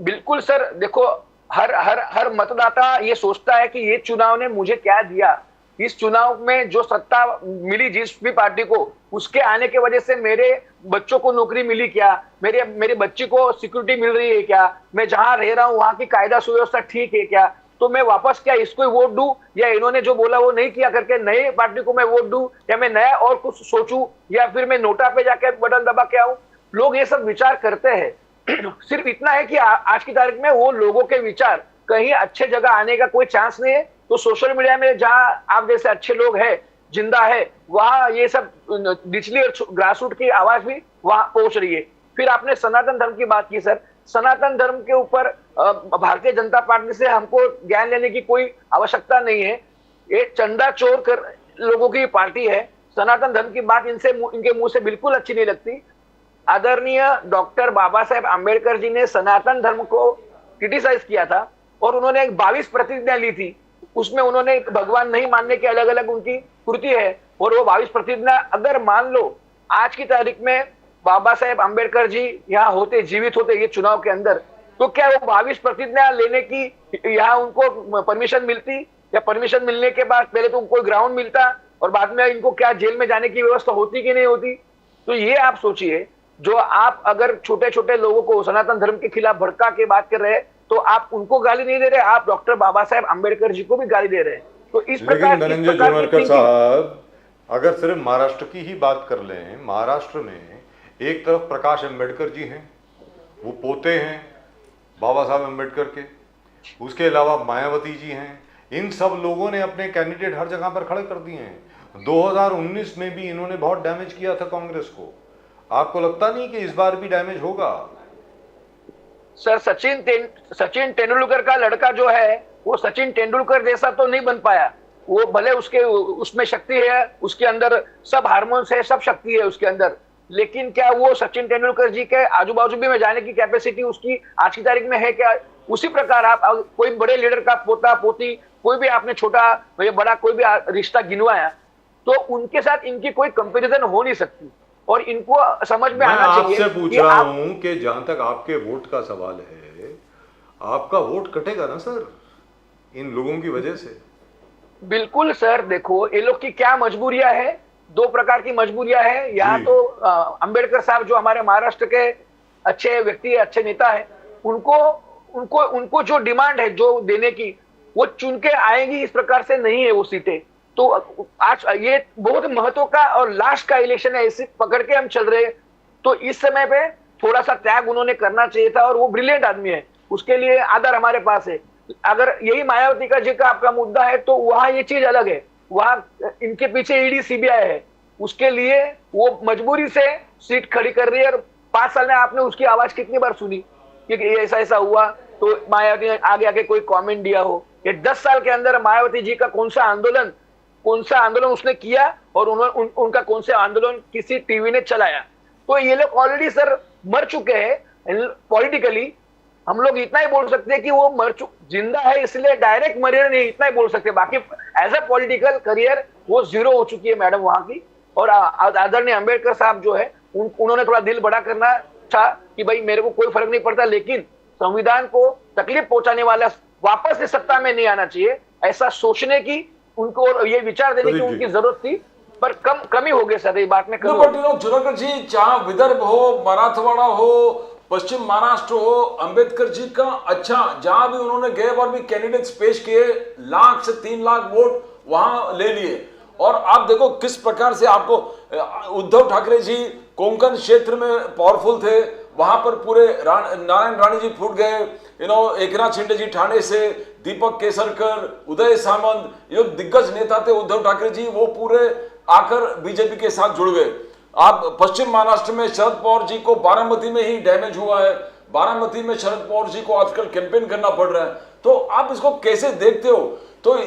बिल्कुल सर, देखो हर मतदाता ये सोचता है कि ये चुनाव ने मुझे क्या दिया, इस चुनाव में जो सत्ता मिली जिस भी पार्टी को, उसके आने के वजह से मेरे बच्चों को नौकरी मिली क्या, मेरे बच्ची को सिक्योरिटी मिल रही है क्या, मैं जहां रह रहा हूं वहां की कायदा सुव्यवस्था ठीक है क्या, तो मैं वापस क्या इसको ही वोट दूं, या इन्होंने जो बोला वो नहीं किया करके नई पार्टी को मैं वोट दूं, या मैं नया और कुछ सोचूं, या फिर मैं नोटा पे जाके बटन दबा के आऊं। लोग ये सब विचार करते हैं। सिर्फ इतना है कि आज की तारीख में वो लोगों के विचार कहीं अच्छे जगह आने का कोई चांस नहीं है, तो सोशल मीडिया में जहां आप जैसे अच्छे लोग हैं, जिंदा है, वहां ये सब निचली और ग्रासरूट की आवाज भी वहां पहुंच रही है। फिर आपने सनातन धर्म की बात की सर, सनातन धर्म के ऊपर भारतीय जनता पार्टी से हमको ज्ञान लेने की कोई आवश्यकता नहीं है। ये चंदा चोर कर लोगों की पार्टी है। सनातन धर्म की बात इनके मुंह से बिल्कुल अच्छी नहीं लगती। आदरणीय डॉक्टर बाबा साहेब आंबेडकर जी ने सनातन धर्म को क्रिटिसाइज किया था और उन्होंने एक 22 प्रतिज्ञा ली थी, उसमें उन्होंने भगवान नहीं मानने की अलग अलग उनकी कृति है, और वो 22 प्रतिज्ञा अगर मान लो आज की तारीख में बाबा साहेब आंबेडकर जी यहाँ होते, जीवित होते ये चुनाव के अंदर, तो क्या वो 22 प्रतिज्ञा लेने की यहाँ उनको परमिशन मिलती, या परमिशन मिलने के बाद पहले तो कोई ग्राउंड मिलता और बाद में इनको क्या जेल में जाने की व्यवस्था होती कि नहीं होती? तो ये आप सोचिए, जो आप अगर छोटे छोटे लोगों को सनातन धर्म के खिलाफ भड़का के बात कर रहे हैं, तो आप उनको गाली नहीं दे रहे, आप डॉक्टर बाबा साहेब आंबेडकर जी को भी गाली दे रहे हैं। तो इस प्रकार धनंजय जुनाकर साहब, अगर सिर्फ महाराष्ट्र की ही बात कर लें, महाराष्ट्र में एक तरफ प्रकाश आंबेडकर जी हैं, वो पोते हैं बाबा साहब आंबेडकर के, उसके अलावा मायावती जी हैं, इन सब लोगों ने अपने कैंडिडेट हर जगह पर खड़े कर दिए हैं। 2019 में भी इन्होंने बहुत डैमेज किया था कांग्रेस को। आपको लगता नहीं कि इस बार भी डैमेज होगा? सर, सचिन तेंदुलकर का लड़का जो है वो सचिन तेंदुलकर जैसा तो नहीं बन पाया। वो भले उसमें शक्ति है, उसके अंदर सब हार्मोन्स है, सब शक्ति है उसके अंदर, लेकिन क्या वो सचिन तेंदुलकर जी के आजू बाजू भी में जाने की कैपेसिटी उसकी आज की तारीख में है क्या? उसी प्रकार आप कोई बड़े लीडर का पोता पोती, कोई भी आपने छोटा या बड़ा कोई भी रिश्ता गिनवाया, तो उनके साथ इनकी कोई कंपैरिजन हो नहीं सकती। और इनको समझ में आना चाहिए। आपसे पूछ रहा हूं कि जहां तक आपके वोट का सवाल है, आपका वोट कटेगा ना सर इन लोगों की वजह से? बिल्कुल सर, देखो ये लोग की क्या मजबूरियां है, 2 प्रकार की मजबूरियां है। यहाँ तो अंबेडकर साहब जो हमारे महाराष्ट्र के अच्छे व्यक्ति है, अच्छे नेता है, उनको जो डिमांड है जो देने की, वो चुन के आएंगी इस प्रकार से नहीं है वो सीटें। तो आज ये बहुत महत्व का और लास्ट का इलेक्शन है, इसे पकड़ के हम चल रहे हैं। तो इस समय पे थोड़ा सा त्याग उन्होंने करना चाहिए था, और वो ब्रिलियंट आदमी है, उसके लिए आदर हमारे पास है। अगर यही मायावती का जी का आपका मुद्दा है, तो वहां ये चीज अलग है, वहां इनके पीछे ईडी सीबीआई है, उसके लिए वो मजबूरी से सीट खड़ी कर रही है। और 5 साल में आपने उसकी आवाज कितनी बार सुनी कि ऐसा ऐसा हुआ, तो मायावती ने आगे आके कोई कमेंट दिया हो। ये 10 साल के अंदर मायावती जी का कौन सा आंदोलन उसने किया और उनका कौन से आंदोलन किसी टीवी ने चलाया। तो ये लोग ऑलरेडी सर मर चुके हैं पॉलिटिकली। हम लोग इतना ही बोल सकते हैं कि वो जिंदा है इसलिए डायरेक्ट मरे नहीं, इतना ही बोल सकते हैं। बाकी एज अ पॉलिटिकल करियर वो जीरो हो चुकी है मैडम वहां की। और आदरणीय अंबेडकर साहब जो है उन्होंने थोड़ा दिल बड़ा करना था कि भाई मेरे को कोई फर्क नहीं पड़ता, लेकिन संविधान को तकलीफ पहुंचाने वाला वापस से सत्ता में नहीं आना चाहिए, ऐसा सोचने की उनको ये विचार देने की उनकी जरूरत थी, पर कमी हो गई सर। ये बात में जुनागढ़ जी, चाहे विदर्भ हो, मराठवाड़ा हो, पश्चिम महाराष्ट्र हो, अंबेडकर जी का अच्छा जहां भी उन्होंने गए बार भी कैंडिडेट्स पेश किए, 1 लाख से 3 लाख वोट वहां ले लिए। और आप देखो किस प्रकार से आपको उद्धव ठाकरे जी कोंकण क्षेत्र में पावरफुल थे, वहां पर पूरे नारायण राणे जी फूट गए, एकनाथ शिंदे जी ठाणे से, दीपक केसरकर, उदय सामंत, ये दिग्गज नेता थे उद्धव ठाकरे जी, वो पूरे आकर बीजेपी के साथ जुड़ गए। आप पश्चिम महाराष्ट्र में शरद पवार जी को बारामती में ही डैमेज हुआ है, बारामती में शरद पवार जी को आजकल कैंपेन करना पड़ रहा है। तो आप इसको कैसे देखते हो? तो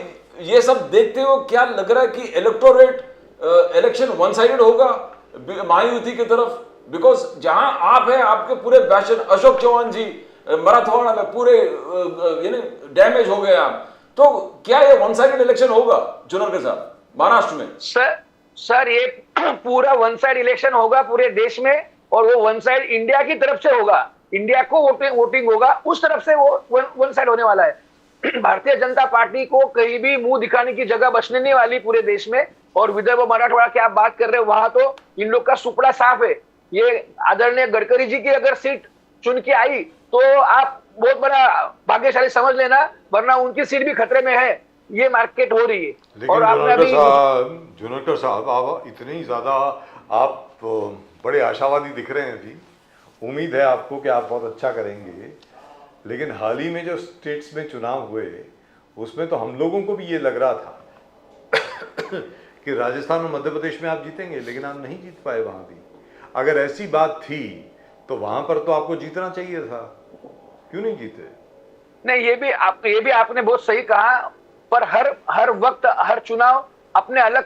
ये सब देखते हो क्या लग रहा है कि इलेक्टोरेट इलेक्शन वन साइडेड होगा महायुति की तरफ? बिकॉज जहां आप है आपके पूरे बैशन, अशोक चौहान जी मराठवाड़ा में पूरे डैमेज हो गए आप, तो क्या ये वन साइडेड इलेक्शन होगा जुनागढ़ साहब महाराष्ट्र में? सर ये पूरा वन साइड इलेक्शन होगा पूरे देश में, और वो वन साइड इंडिया की तरफ से होगा, इंडिया को वोटिंग होगा उस तरफ से, वो वन साइड होने वाला है। भारतीय जनता पार्टी को कहीं भी मुंह दिखाने की जगह बचने नहीं वाली पूरे देश में। और विदर्भ मराठवाड़ा की आप बात कर रहे हो, वहां तो इन लोग का सुपड़ा साफ है। ये आदरणीय गडकरी जी की अगर सीट चुन के आई तो आप बहुत बड़ा भाग्यशाली समझ लेना, वरना उनकी सीट भी खतरे में है। ये मार्केट हो रही है। लेकिन और जुनागढ़ साहब आप इतने ही ज्यादा आप बड़े आशावादी दिख रहे हैं अभी, उम्मीद है आपको कि आप बहुत अच्छा करेंगे। लेकिन हाल ही में जो स्टेट्स में चुनाव हुए उसमें तो हम लोगों को भी ये लग रहा था कि राजस्थान और मध्य प्रदेश में आप जीतेंगे, लेकिन आप नहीं जीत पाए वहां भी। अगर ऐसी बात थी तो वहां पर तो आपको जीतना चाहिए था, क्यों नहीं जीते? नहीं, ये भी आपने बहुत सही कहा, पर हर वक्त हर चुनाव अपने अलग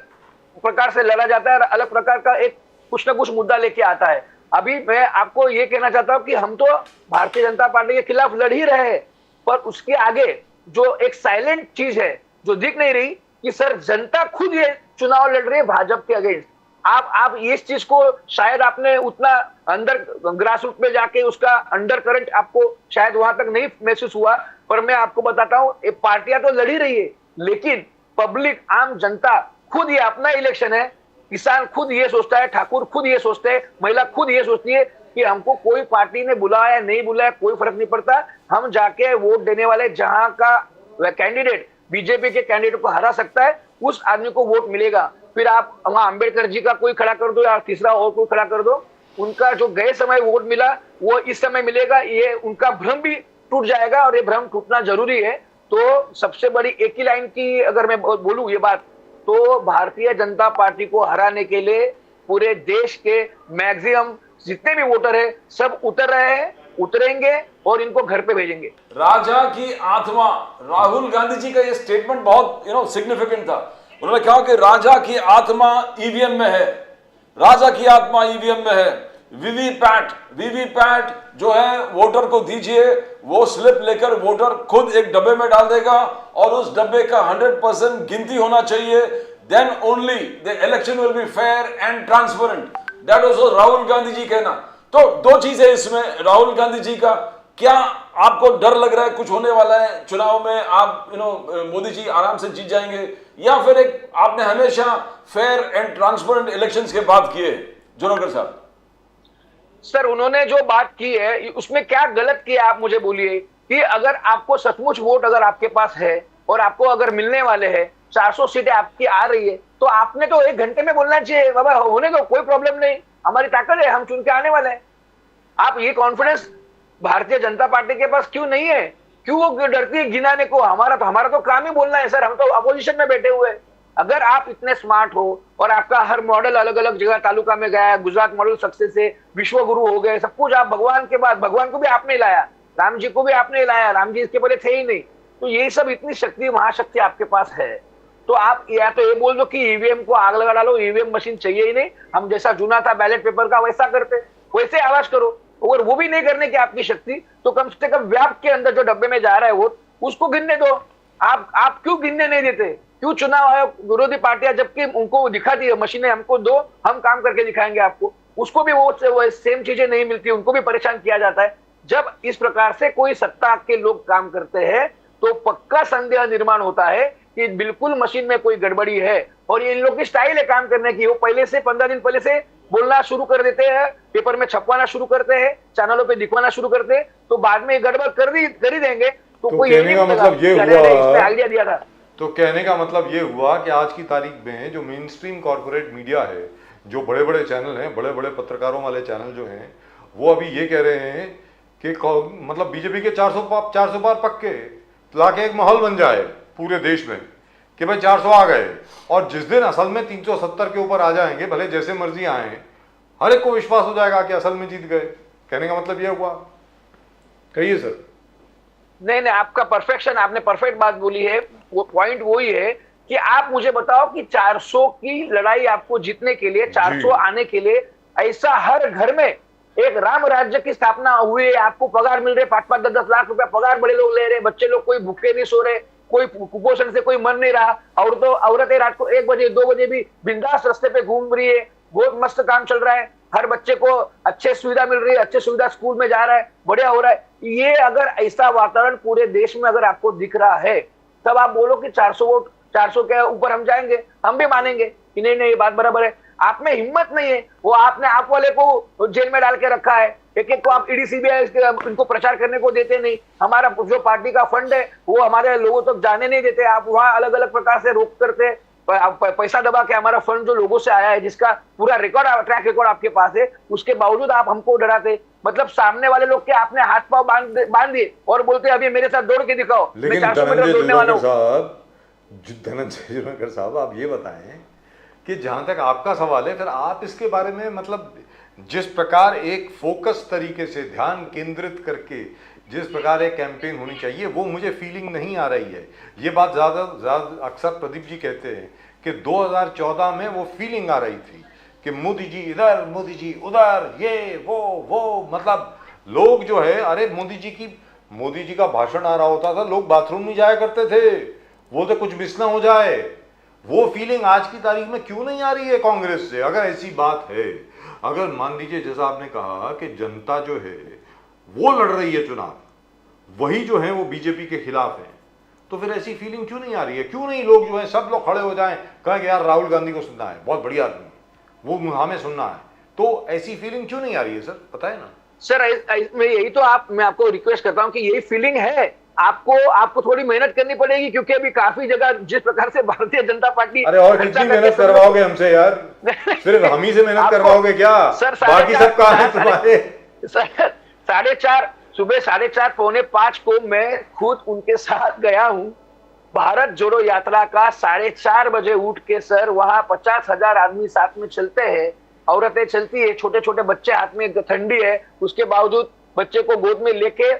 प्रकार से लड़ा जाता है और अलग प्रकार का एक कुछ ना कुछ मुद्दा लेके आता है। अभी मैं आपको ये कहना चाहता हूं कि हम तो भारतीय जनता पार्टी के खिलाफ लड़ ही रहे हैं, पर उसके आगे जो एक साइलेंट चीज है जो दिख नहीं रही कि सर जनता खुद ये चुनाव लड़ रही है भाजपा के अगेंस्ट। आप इस चीज को शायद आपने उतना अंदर ग्रास रूट में जाके उसका अंडर करंट आपको शायद वहां तक नहीं महसूस हुआ, पर मैं आपको बताता हूं ये पार्टियां तो लड़ ही रही है, लेकिन पब्लिक आम जनता खुद, ये अपना इलेक्शन है, किसान खुद ये सोचता है, ठाकुर खुद ये सोचते हैं, महिला खुद ये सोचती है कि हमको कोई पार्टी ने बुलाया नहीं बुलाया कोई फर्क नहीं पड़ता, हम जाके वोट देने वाले जहां का कैंडिडेट बीजेपी के कैंडिडेट को हरा सकता है उस आदमी को वोट मिलेगा। फिर आप वहां अंबेडकर जी का कोई खड़ा कर दो या तीसरा और कोई खड़ा कर दो, उनका जो गए समय वोट मिला वो इस समय मिलेगा, ये उनका भ्रम भी टूट जाएगा और ये भ्रम टूटना जरूरी है। तो सबसे बड़ी एक ही लाइन की अगर मैं बोलूं ये बात, तो भारतीय जनता पार्टी को हराने के लिए पूरे देश के मैक्सिमम जितने भी वोटर है सब उतर रहे हैं, उतरेंगे और इनको घर पे भेजेंगे। राजा की आत्मा, राहुल गांधी जी का ये स्टेटमेंट बहुत सिग्निफिकेंट था। उन्होंने कहा कि राजा की आत्मा ईवीएम में है, राजा की आत्मा ईवीएम में है। वीवीपैट जो है वोटर को दीजिए, वो स्लिप लेकर वोटर खुद एक डब्बे में डाल देगा और उस डब्बे का 100% गिनती होना चाहिए, then only the election will be fair and transparent. That was Rahul Gandhi ji कहना। तो दो चीजें इसमें राहुल गांधी जी का, क्या आपको डर लग रहा है कुछ होने वाला है चुनाव में, आप मोदी जी आराम से जीत जाएंगे, या फिर एक आपने हमेशा फेयर एंड ट्रांसपेरेंट इलेक्शंस के बात किए जुनागढ़ साहब? सर उन्होंने जो बात की है उसमें क्या गलत किया आप मुझे बोलिए कि अगर आपको सचमुच वोट अगर आपके पास है और आपको अगर मिलने वाले हैं 400 सीटें आपकी आ रही है, तो आपने तो 1 घंटे में बोलना चाहिए बाबा होने दो, कोई प्रॉब्लम नहीं, हमारी ताकत है, हम चुन के आने वाले हैं। आप ये कॉन्फिडेंस भारतीय जनता पार्टी के पास क्यों नहीं है? क्यों वो डरती है गिनाने को? हमारा तो काम ही बोलना है सर, हम तो अपोजिशन में बैठे हुए हैं। अगर आप इतने स्मार्ट हो और आपका हर मॉडल अलग अलग जगह तालुका में गया, गुजरात मॉडल सक्सेस है, विश्व गुरु हो गए, सब कुछ आप भगवान के बाद, भगवान को भी आपने लाया, राम जी को भी आपने लाया, राम जी इसके पहले थे ही नहीं। तो ये सब इतनी शक्ति, महाशक्ति आपके पास है, तो आप या तो ये बोल दो कि ईवीएम को आग लगा डालो, ईवीएम मशीन चाहिए ही नहीं, हम जैसा चुना था बैलेट पेपर का वैसा करते, वैसे आवाज करो। अगर वो भी नहीं करने की आपकी शक्ति, तो कम से कम व्याप के अंदर जो डब्बे में जा रहा है वोट, उसको गिनने दो। आप क्यों गिनने नहीं देते? क्यों चुनाव आयोग, विरोधी पार्टियां, जबकि उनको दिखाती है मशीनें, हमको दो, हम काम करके दिखाएंगे आपको, उसको भी वो सेम चीजें नहीं मिलती, उनको भी परेशान किया जाता है। जब इस प्रकार से कोई सत्ता के लोग काम करते हैं तो पक्का संदेह निर्माण होता है कि बिल्कुल मशीन में कोई गड़बड़ी है। और ये इन लोग की स्टाइल है काम करने की, वो पहले से 15 दिन पहले से बोलना शुरू कर देते हैं, पेपर में छपवाना शुरू करते हैं, चैनलों पे दिखवाना शुरू करते हैं, तो बाद में गड़बड़ कर ही देंगे। तो कोई कहने का मतलब ये हुआ, आइडिया दिया था। तो कहने का मतलब ये हुआ कि आज की तारीख में जो मेन स्ट्रीम कॉर्पोरेट मीडिया है, जो बड़े बड़े चैनल हैं, बड़े बड़े पत्रकारों वाले चैनल जो हैं, वो अभी ये कह रहे हैं कि मतलब बीजेपी के 400 पार पक्के, लाके एक माहौल बन जाए पूरे देश में कि भाई 400 आ गए, और जिस दिन असल में 370 के ऊपर आ जाएंगे, भले जैसे मर्जी आए, हर एक को विश्वास हो जाएगा कि असल में जीत गए। कहने का मतलब यह हुआ। कहिए सर। नहीं, आपका परफेक्शन, आपने परफेक्ट बात बोली है। वो पॉइंट वही है कि आप मुझे बताओ कि 400 की लड़ाई आपको जीतने के लिए, 400 आने के लिए, ऐसा हर घर में एक राम राज्य की स्थापना हुई है, आपको पगार मिल रहे 5-5, 10-10 लाख रुपया पगार बड़े लोग ले रहे, बच्चे लोग कोई भूखे नहीं सो रहे, कोई कुपोषण से कोई मर नहीं रहा, औरतें रात को 1 बजे 2 बजे भी बिंदास रास्ते पे घूम रही है, बहुत मस्त काम चल रहा है, हर बच्चे को अच्छे सुविधा मिल रही है, अच्छे सुविधा स्कूल में जा रहा है, बढ़िया हो रहा है। ये अगर ऐसा वातावरण पूरे देश में अगर आपको दिख रहा है, तब आप बोलो कि 400 वोट, 400 के ऊपर हम जाएंगे, हम भी मानेंगे कि नहीं ये बात बराबर है। आप में हिम्मत नहीं है, वो आपने आप वाले को जेल में डाल के रखा है, एक को आप ईडी सीबीआई इनको प्रचार करने को देते नहीं, हमारा जो पार्टी का फंड है वो हमारे लोगों तक जाने नहीं देते, आप वहां अलग अलग प्रकार से रोक करते, पैसा दबा के हमारा फंड जो लोगों से आया है, जिसका पूरा रिकॉर्ड, ट्रैक रिकॉर्ड आपके पास है, उसके बावजूद आप हमको डराते। मतलब सामने वाले लोग के आपने हाथ पांव बांध दिए और बोलते अभी मेरे साथ दौड़ के दिखाओ, मैं 400 मीटर दौड़ने वाला हूं। धनंजय जुनेकर साहब, आप ये बताएं कि जहां तक आपका सवाल है, फिर आप इसके बारे में, मतलब जिस प्रकार एक फोकस तरीके से ध्यान केंद्रित करके जिस प्रकार एक कैंपेन होनी चाहिए, वो मुझे फीलिंग नहीं आ रही है। ये बात ज़्यादा अक्सर प्रदीप जी कहते हैं कि 2014 में वो फीलिंग आ रही थी कि मोदी जी इधर, मोदी जी उधर, ये वो मतलब लोग जो है, अरे मोदी जी का भाषण आ रहा होता था, लोग बाथरूम में जाया करते थे, बोलते कुछ मिस ना हो जाए। वो फीलिंग आज की तारीख में क्यों नहीं आ रही है कांग्रेस से? अगर ऐसी बात है, अगर मान लीजिए जैसा आपने कहा कि जनता जो है वो लड़ रही है चुनाव, वही जो है वो बीजेपी के खिलाफ है, तो फिर ऐसी फीलिंग क्यों नहीं आ रही है? क्यों नहीं लोग जो है सब लोग खड़े हो जाएं, कहें कि यार राहुल गांधी को सुनना है, बहुत बढ़िया आदमी, वो हमें सुनना है, तो ऐसी फीलिंग क्यों नहीं आ रही है सर? बताए ना सर। मैं यही तो मैं आपको रिक्वेस्ट करता हूं कि यही फीलिंग है, आपको थोड़ी मेहनत करनी पड़ेगी, क्योंकि अभी काफी जगह जिस प्रकार से भारतीय जनता पार्टी, अरे और कितनी मेहनत करवाओगे हमसे यार? सिर्फ हम ही से मेहनत करवाओगे क्या? बाकी सब कहां है तुम्हारे? सुबह 4:30 पौने 5 को मैं खुद उनके साथ गया हूं, भारत जोड़ो यात्रा का 4:30 बजे उठ के सर, वहां 50,000 आदमी साथ में चलते हैं, औरतें चलती है, छोटे छोटे बच्चे, हाथ में ठंडी है, उसके बावजूद बच्चे को गोद में लेके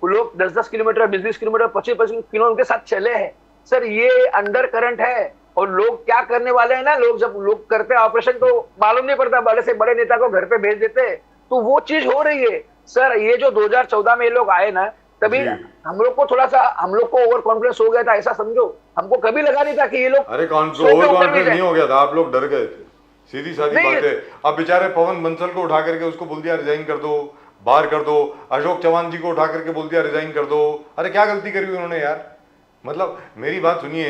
लोग 10-10 किलोमीटर, 20-20 किलोमीटर, 25-25 किलोमीटर उनके साथ चले हैं सर। ये अंडर करंट है। और लोग क्या करने वाले हैं ना, जब लोग करते हैं ऑपरेशन तो मालूम नहीं पड़ता, बड़े से बड़े नेता को घर पे भेज देते हैं, तो वो चीज हो रही है सर। ये जो 2014 में ये लोग आए ना, तभी हम लोग को थोड़ा सा, हम लोग को ओवर कॉन्फिडेंस हो गया था, ऐसा समझो। हमको कभी लगा नहीं था कि ये लोग, अरे ओवर कॉन्फिडेंस नहीं हो गया था, आप लोग डर गए थे, सीधी सादी बात है। अब बेचारे पवन बंसल को उठा करके उसको बोल दिया रिजाइन कर दो, बाहर कर दो, अशोक चौहान जी को उठा करके बोल दिया रिजाइन कर दो। अरे क्या गलती करी उन्होंने यार? मतलब मेरी बात सुनिए,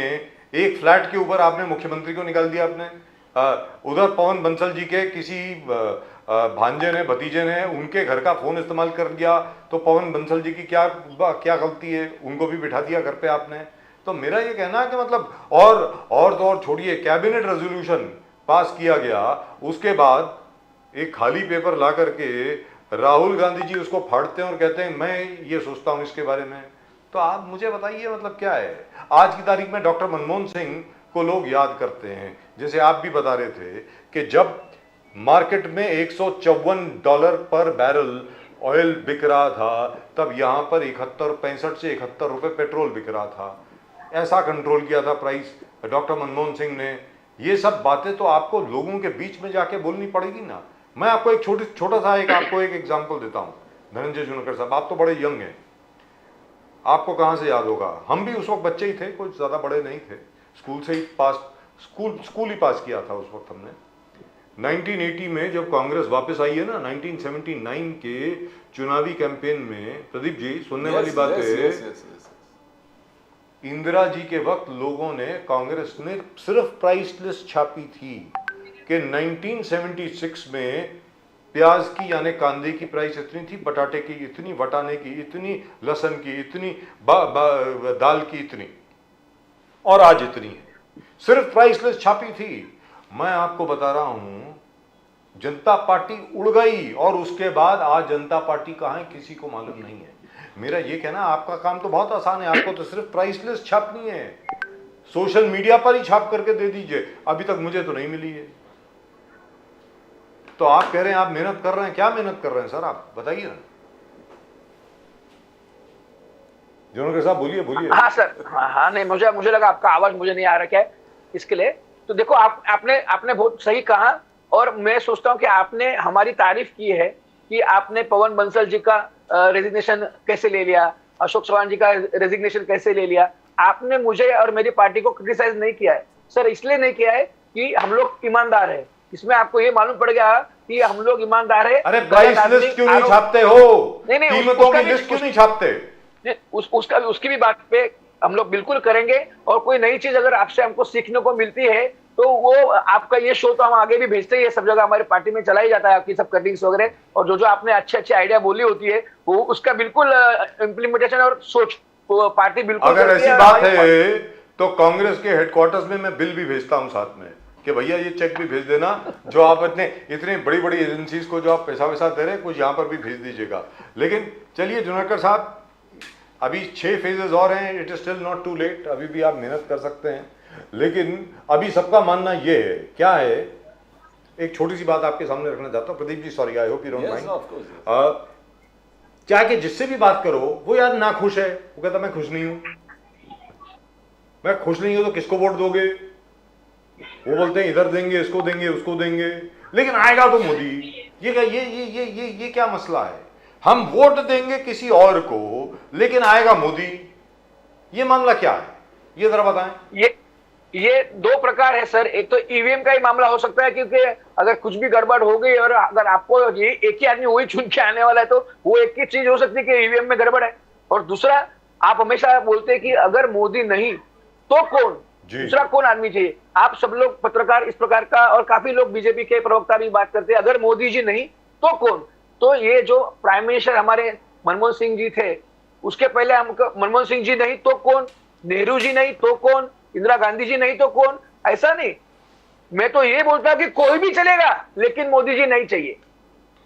एक फ्लैट के ऊपर आपने मुख्यमंत्री को निकाल दिया आपने, उधर पवन बंसल जी के किसी भांजे ने, भतीजे ने उनके घर का फोन इस्तेमाल कर दिया, तो पवन बंसल जी की क्या गलती है? उनको भी बिठा दिया घर पे आपने। तो मेरा ये कहना है कि मतलब और छोड़िए, कैबिनेट रेजोल्यूशन पास किया गया, उसके बाद एक खाली पेपर ला करके राहुल गांधी जी उसको फाड़ते हैं और कहते हैं मैं ये सोचता हूं इसके बारे में। तो आप मुझे बताइए मतलब क्या है? आज की तारीख में डॉक्टर मनमोहन सिंह को लोग याद करते हैं, जैसे आप भी बता रहे थे कि जब मार्केट में $154 पर बैरल ऑयल बिक रहा था, तब यहाँ पर 61 से 71 रुपये पेट्रोल बिक रहा था। ऐसा कंट्रोल किया था प्राइस डॉक्टर मनमोहन सिंह ने। ये सब बातें तो आपको लोगों के बीच में जाके बोलनी पड़ेगी ना। मैं आपको एक छोटा सा आपको एक एग्जाम्पल देता हूँ। धनंजय जुनेकर साहब, आप तो बड़े यंग हैं, आपको कहाँ से याद होगा, हम भी उस वक्त बच्चे ही थे, कुछ ज़्यादा बड़े नहीं थे, स्कूल से ही स्कूल ही पास किया था उस वक्त हमने। 1980 में जब कांग्रेस वापस आई है ना, 1979 के चुनावी कैंपेन में, प्रदीप जी सुनने वाली बात है, इंदिरा जी के वक्त लोगों ने, कांग्रेस ने सिर्फ प्राइस लिस्ट छापी थी कि 1976 में प्याज की यानी कांदे की प्राइस इतनी थी, बटाटे की इतनी, वटाने की इतनी, लहसुन की इतनी, दाल की इतनी, और आज इतनी है। सिर्फ प्राइस लिस्ट छापी थी। मैं आपको बता रहा हूं, जनता पार्टी उड़ गई और उसके बाद आज जनता पार्टी कहां है किसी को मालूम नहीं है। मेरा ये कहना, आपका काम तो बहुत आसान है, आपको तो सिर्फ प्राइस लिस्ट छापनी है, सोशल मीडिया पर ही छाप करके दे दीजिए। अभी तक मुझे तो नहीं मिली है। तो आप कह रहे हैं आप मेहनत कर रहे हैं, क्या मेहनत कर रहे हैं सर, आप बताइए ना। जुनेकर साहब बोलिए। हाँ सर, हाँ नहीं, मुझे लगा आपका आवाज मुझे नहीं आ रहा है इसके लिए। तो देखो, आपने बहुत सही कहा, और मैं सोचता हूं कि आपने हमारी तारीफ की है कि आपने पवन बंसल जी का रेजिग्नेशन कैसे ले लिया, अशोक चौहान जी का रेजिग्नेशन कैसे ले लिया। आपने मुझे और मेरी पार्टी को क्रिटिसाइज नहीं किया है सर, इसलिए नहीं किया है कि हम लोग ईमानदार है। इसमें आपको ये मालूम पड़ गया कि हम लोग ईमानदार है। अरे प्राइस लिस्ट क्यों नहीं छापते हो, कीमतों की लिस्ट क्यों नहीं छापते? उसकी भी बात पे हम लोग बिल्कुल करेंगे, और कोई नई चीज अगर आपसे हमको सीखने को मिलती है तो वो आपका ये शो तो हम आगे भी भेजते हैं, सब जगह हमारी पार्टी में चला ही जाता है, आपकी सब कटिंग्स वगैरह, और जो आपने अच्छे आइडिया बोली होती है वो उसका बिल्कुल इम्प्लीमेंटेशन और सोच पार्टी बिल्कुल। अगर ऐसी बात है तो कांग्रेस के हेडक्वार्टर्स में मैं बिल भी भेजता हूं साथ में कि भैया ये चेक भी भेज देना, जो आप इतनी बड़ी बड़ी एजेंसीज को जो आप पैसा वैसा दे रहे हैं, कुछ यहाँ पर भी भेज दीजिएगा। लेकिन चलिए जुनेकर साहब, अभी 6 फेजेस और हैं, it is still not too late, अभी भी आप मेहनत कर सकते हैं। लेकिन अभी सबका मानना ये है, क्या है, एक छोटी सी बात आपके सामने रखना चाहता हूँ Pradeep ji, sorry, I hope you don't mind. क्या कि जिससे भी बात करो वो यार ना खुश है, वो कहता मैं खुश नहीं हूं। मैं खुश नहीं हूं तो किसको वोट दोगे? वो बोलते हैं इधर देंगे, इसको देंगे, उसको देंगे, लेकिन आएगा तो मोदी। ये क्या मसला है? हम वोट देंगे किसी और को लेकिन आएगा मोदी, ये मामला क्या है, ये जरा बताएं। ये 2 प्रकार है सर। एक तो ईवीएम का ही मामला हो सकता है, क्योंकि अगर कुछ भी गड़बड़ हो गई और अगर आपको ये एक ही आदमी वही चुन के आने वाला है तो वो एक ही चीज हो सकती है कि ईवीएम में गड़बड़ है। और दूसरा, आप हमेशा बोलते हैं कि अगर मोदी नहीं तो कौन, दूसरा कौन आदमी चाहिए। आप सब लोग पत्रकार इस प्रकार का, और काफी लोग बीजेपी के प्रवक्ता भी बात करते हैं, अगर मोदी जी नहीं तो कौन। तो ये जो प्राइम मिनिस्टर हमारे मनमोहन सिंह जी थे, उसके पहले हमको मनमोहन सिंह जी नहीं तो कौन, नेहरू जी नहीं तो कौन, इंदिरा गांधी जी नहीं तो कौन, ऐसा नहीं। मैं तो ये बोलता हूं कि कोई भी चलेगा लेकिन मोदी जी नहीं चाहिए।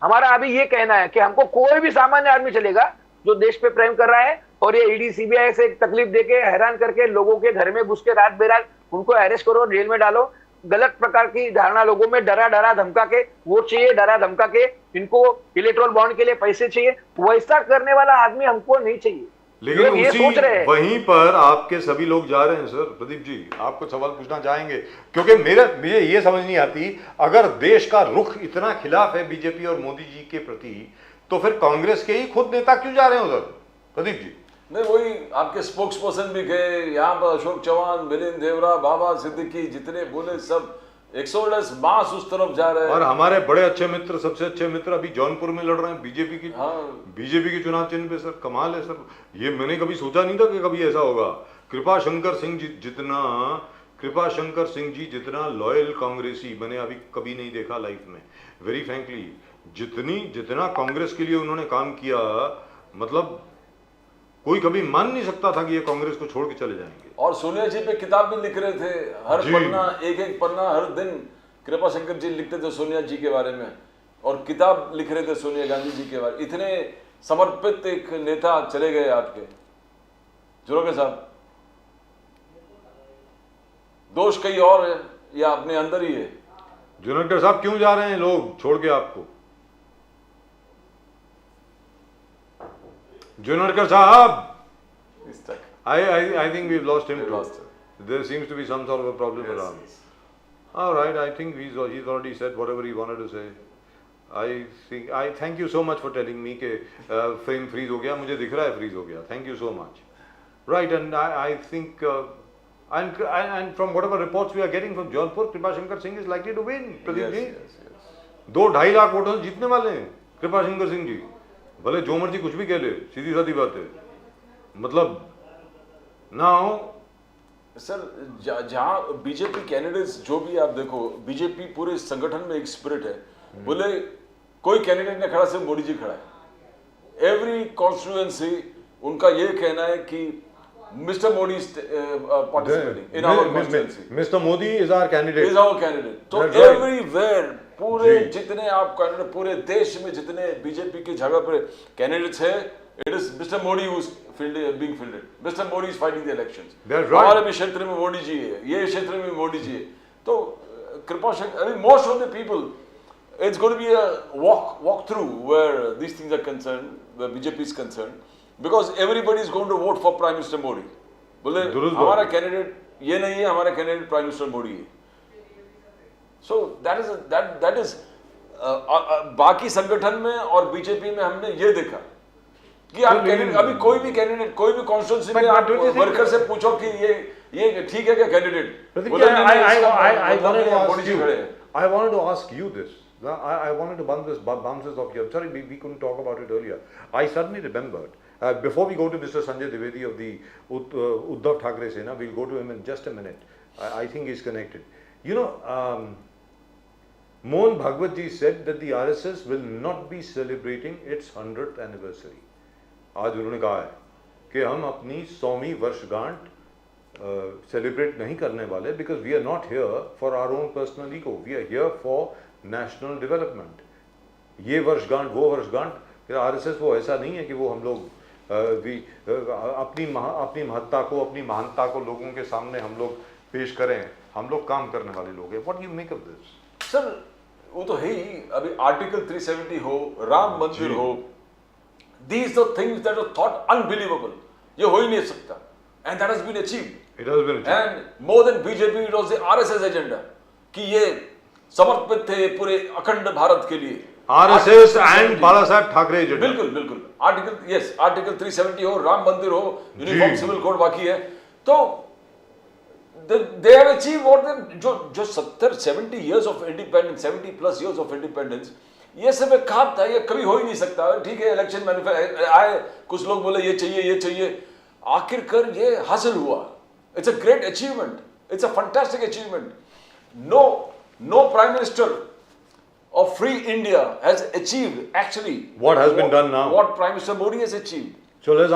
हमारा अभी ये कहना है कि हमको कोई भी सामान्य आदमी चलेगा जो देश पे प्रेम कर रहा है, और ये ईडी सीबीआई से तकलीफ देके हैरान करके लोगों के घर में घुस के रात बेरात उनको अरेस्ट करो, जेल में डालो, गलत प्रकार की धारणा लोगों में, डरा धमका के वोट चाहिए, डरा धमका के इनको इलेक्ट्रोल बॉन्ड के लिए पैसे चाहिए, वैसा करने वाला आदमी हमको नहीं चाहिए। लेकिन ये सोच रहे हैं, वहीं पर आपके सभी लोग जा रहे हैं। सर प्रदीप जी, आपको सवाल पूछना चाहेंगे, क्योंकि मुझे ये समझ नहीं आती, अगर देश का रुख इतना खिलाफ है बीजेपी और मोदी जी के प्रति, तो फिर कांग्रेस के ही खुद नेता क्यों जा रहे हैं उधर? प्रदीप जी नहीं, वही आपके स्पोक्स पर्सन भी गए, यहाँ पर अशोक चौहान, मिलिंद देवरा, बाबा सिद्दीकी, जितने बोले सब एक्सोडस मास उस तरफ जा रहे हैं। और हमारे बड़े अच्छे मित्र, सबसे अच्छे मित्र अभी जौनपुर में लड़ रहे हैं बीजेपी की। बीजेपी के चुनाव चिन्ह पे। सर कमाल है सर, ये मैंने कभी सोचा नहीं था कि कभी ऐसा होगा। कृपा शंकर सिंह जी जितना लॉयल कांग्रेसी मैंने अभी कभी नहीं देखा लाइफ में, वेरी फ्रैंकली। जितना कांग्रेस के लिए उन्होंने काम किया, मतलब कोई कभी मान नहीं सकता था कि ये कांग्रेस को छोड़ के चले जाएंगे। और सोनिया जी पे किताब भी लिख रहे थे, हर पन्ना, एक पन्ना हर दिन कृपा शंकर जी लिखते थे सोनिया जी के बारे में, और किताब लिख रहे थे सोनिया गांधी जी के बारे में। इतने समर्पित एक नेता चले गए आपके। जुनेकर साहब, दोष कहीं और है या अपने अंदर ही है? जुनेकर साहब, क्यों जा रहे हैं लोग छोड़ के आपको? Junarkar Sahab, He's stuck. I think we've lost him We too. lost him. There seems to be some sort of a problem Yes, around. yes. All right, I think he's already said whatever he wanted to say. I thank you so much for telling me कि frame freeze हो गया, मुझे दिख रहा है freeze हो गया. Thank you so much. Right, and I think and from whatever reports we are getting from Jaunpur, Kripashankar Singh is likely to win. Pradeep Yes, ji, yes, yes. 2-2.5 lakh वोटों से जीतने वाले हैं कृपाशंकर सिंह जी. भले जो मर्जी कुछ भी कह ले, सीधी सादी बात है. मतलब now सर जहाँ बीजेपी कैंडिडेट्स जो भी आप देखो, बीजेपी पूरे संगठन में एक स्पिरिट है. बोले कोई कैंडिडेट ने खड़ा, सिर्फ मोदी जी खड़ा है. एवरी कॉन्स्टिट्यूएंसी उनका ये कहना है कि mister Modi is participating in our constituency. Mr. Modi is our candidate. Is our candidate. तो That's right. एवरीवेयर पूरे जी. जितने आप कैंडिडेट पूरे देश में जितने बीजेपी की जगह पर कैंडिडेट्स है, it is mister Modi who is being fielded. Mister Modi is fighting the elections. That's right. हमारे भी क्षेत्र में मोदी जी है, ये क्षेत्र में मोदी जी है. तो Kripashankar, I mean most of the people, it's going to be a walk through where these things are concerned, where BJP is concerned, because everybody is going to vote for Prime Minister Modi. बोले दुरुस्त हमारा बात. Candidate ये नहीं है, हमारा candidate prime minister Modi है. So that is बाकी संगठन में और बीजेपी में हमने ये देखा कि आप कैंडिडेट, अभी कोई भी कैंडिडेट, कोई भी कॉन्स्टिट्यूंसी में आप don't you think- वर्कर से पूछो कि ये ठीक है क्या कैंडिडेट, Pradeep, बोले नहीं, नहीं, इसका I मतलब wanted नहीं to है, मोदी ask जी you. खड़े हैं. I wanted to ask you this. I wanted to bounce this off you. I'm sorry, we couldn't talk about it earlier. I suddenly remembered. Before we go to Mr. Sanjay Dwivedi of the Uddhav Thackeray Sena, we'll go to him in just a minute. I think he's connected. You know, Mohan Bhagwat ji said that the RSS will not be celebrating its 100th anniversary. आज उन्होंने कहा है कि हम अपनी 100वीं वर्षगांठ celebrate नहीं करने वाले, because we are not here for our own personal ego, we are here for national development. ये वर्षगांठ वो वर्षगांठ, आरएसएस वो ऐसा नहीं है कि वो हम लोग अपनी महत्ता को, अपनी महानता को लोगों के सामने हम लोग पेश करें. हम लोग काम करने वाले लोग हैं. What do you make of this? Sir वो तो है ही. अभी आर्टिकल 370 हो, राम मंदिर हो, these are things that are thought unbelievable. ये हो ही नहीं सकता. And that has been achieved. It has been achieved. And more than BJP, it was the RSS agenda कि ये समर्पित थे पूरे अखंड भारत के लिए. RSS and बाला साहब ठाकरे एजेंडा. बिल्कुल बिल्कुल. आर्टिकल 370 हो, राम मंदिर हो, यूनिफॉर्म सिविल कोड बाकी है. तो they have achieved what they, जो 70 years of independence, 70+ years of independence, ये सब एक ख्वाब था. ये कभी हो ही नहीं सकता. ठीक है, इलेक्शन मैनिफेस्टो आए, कुछ लोग बोले ये चाहिए, आखिरकार ये हासिल हुआ. It's a great achievement. It's a fantastic achievement. No prime minister of free India has achieved actually What has been done now. what Prime Minister Modi has achieved. So let's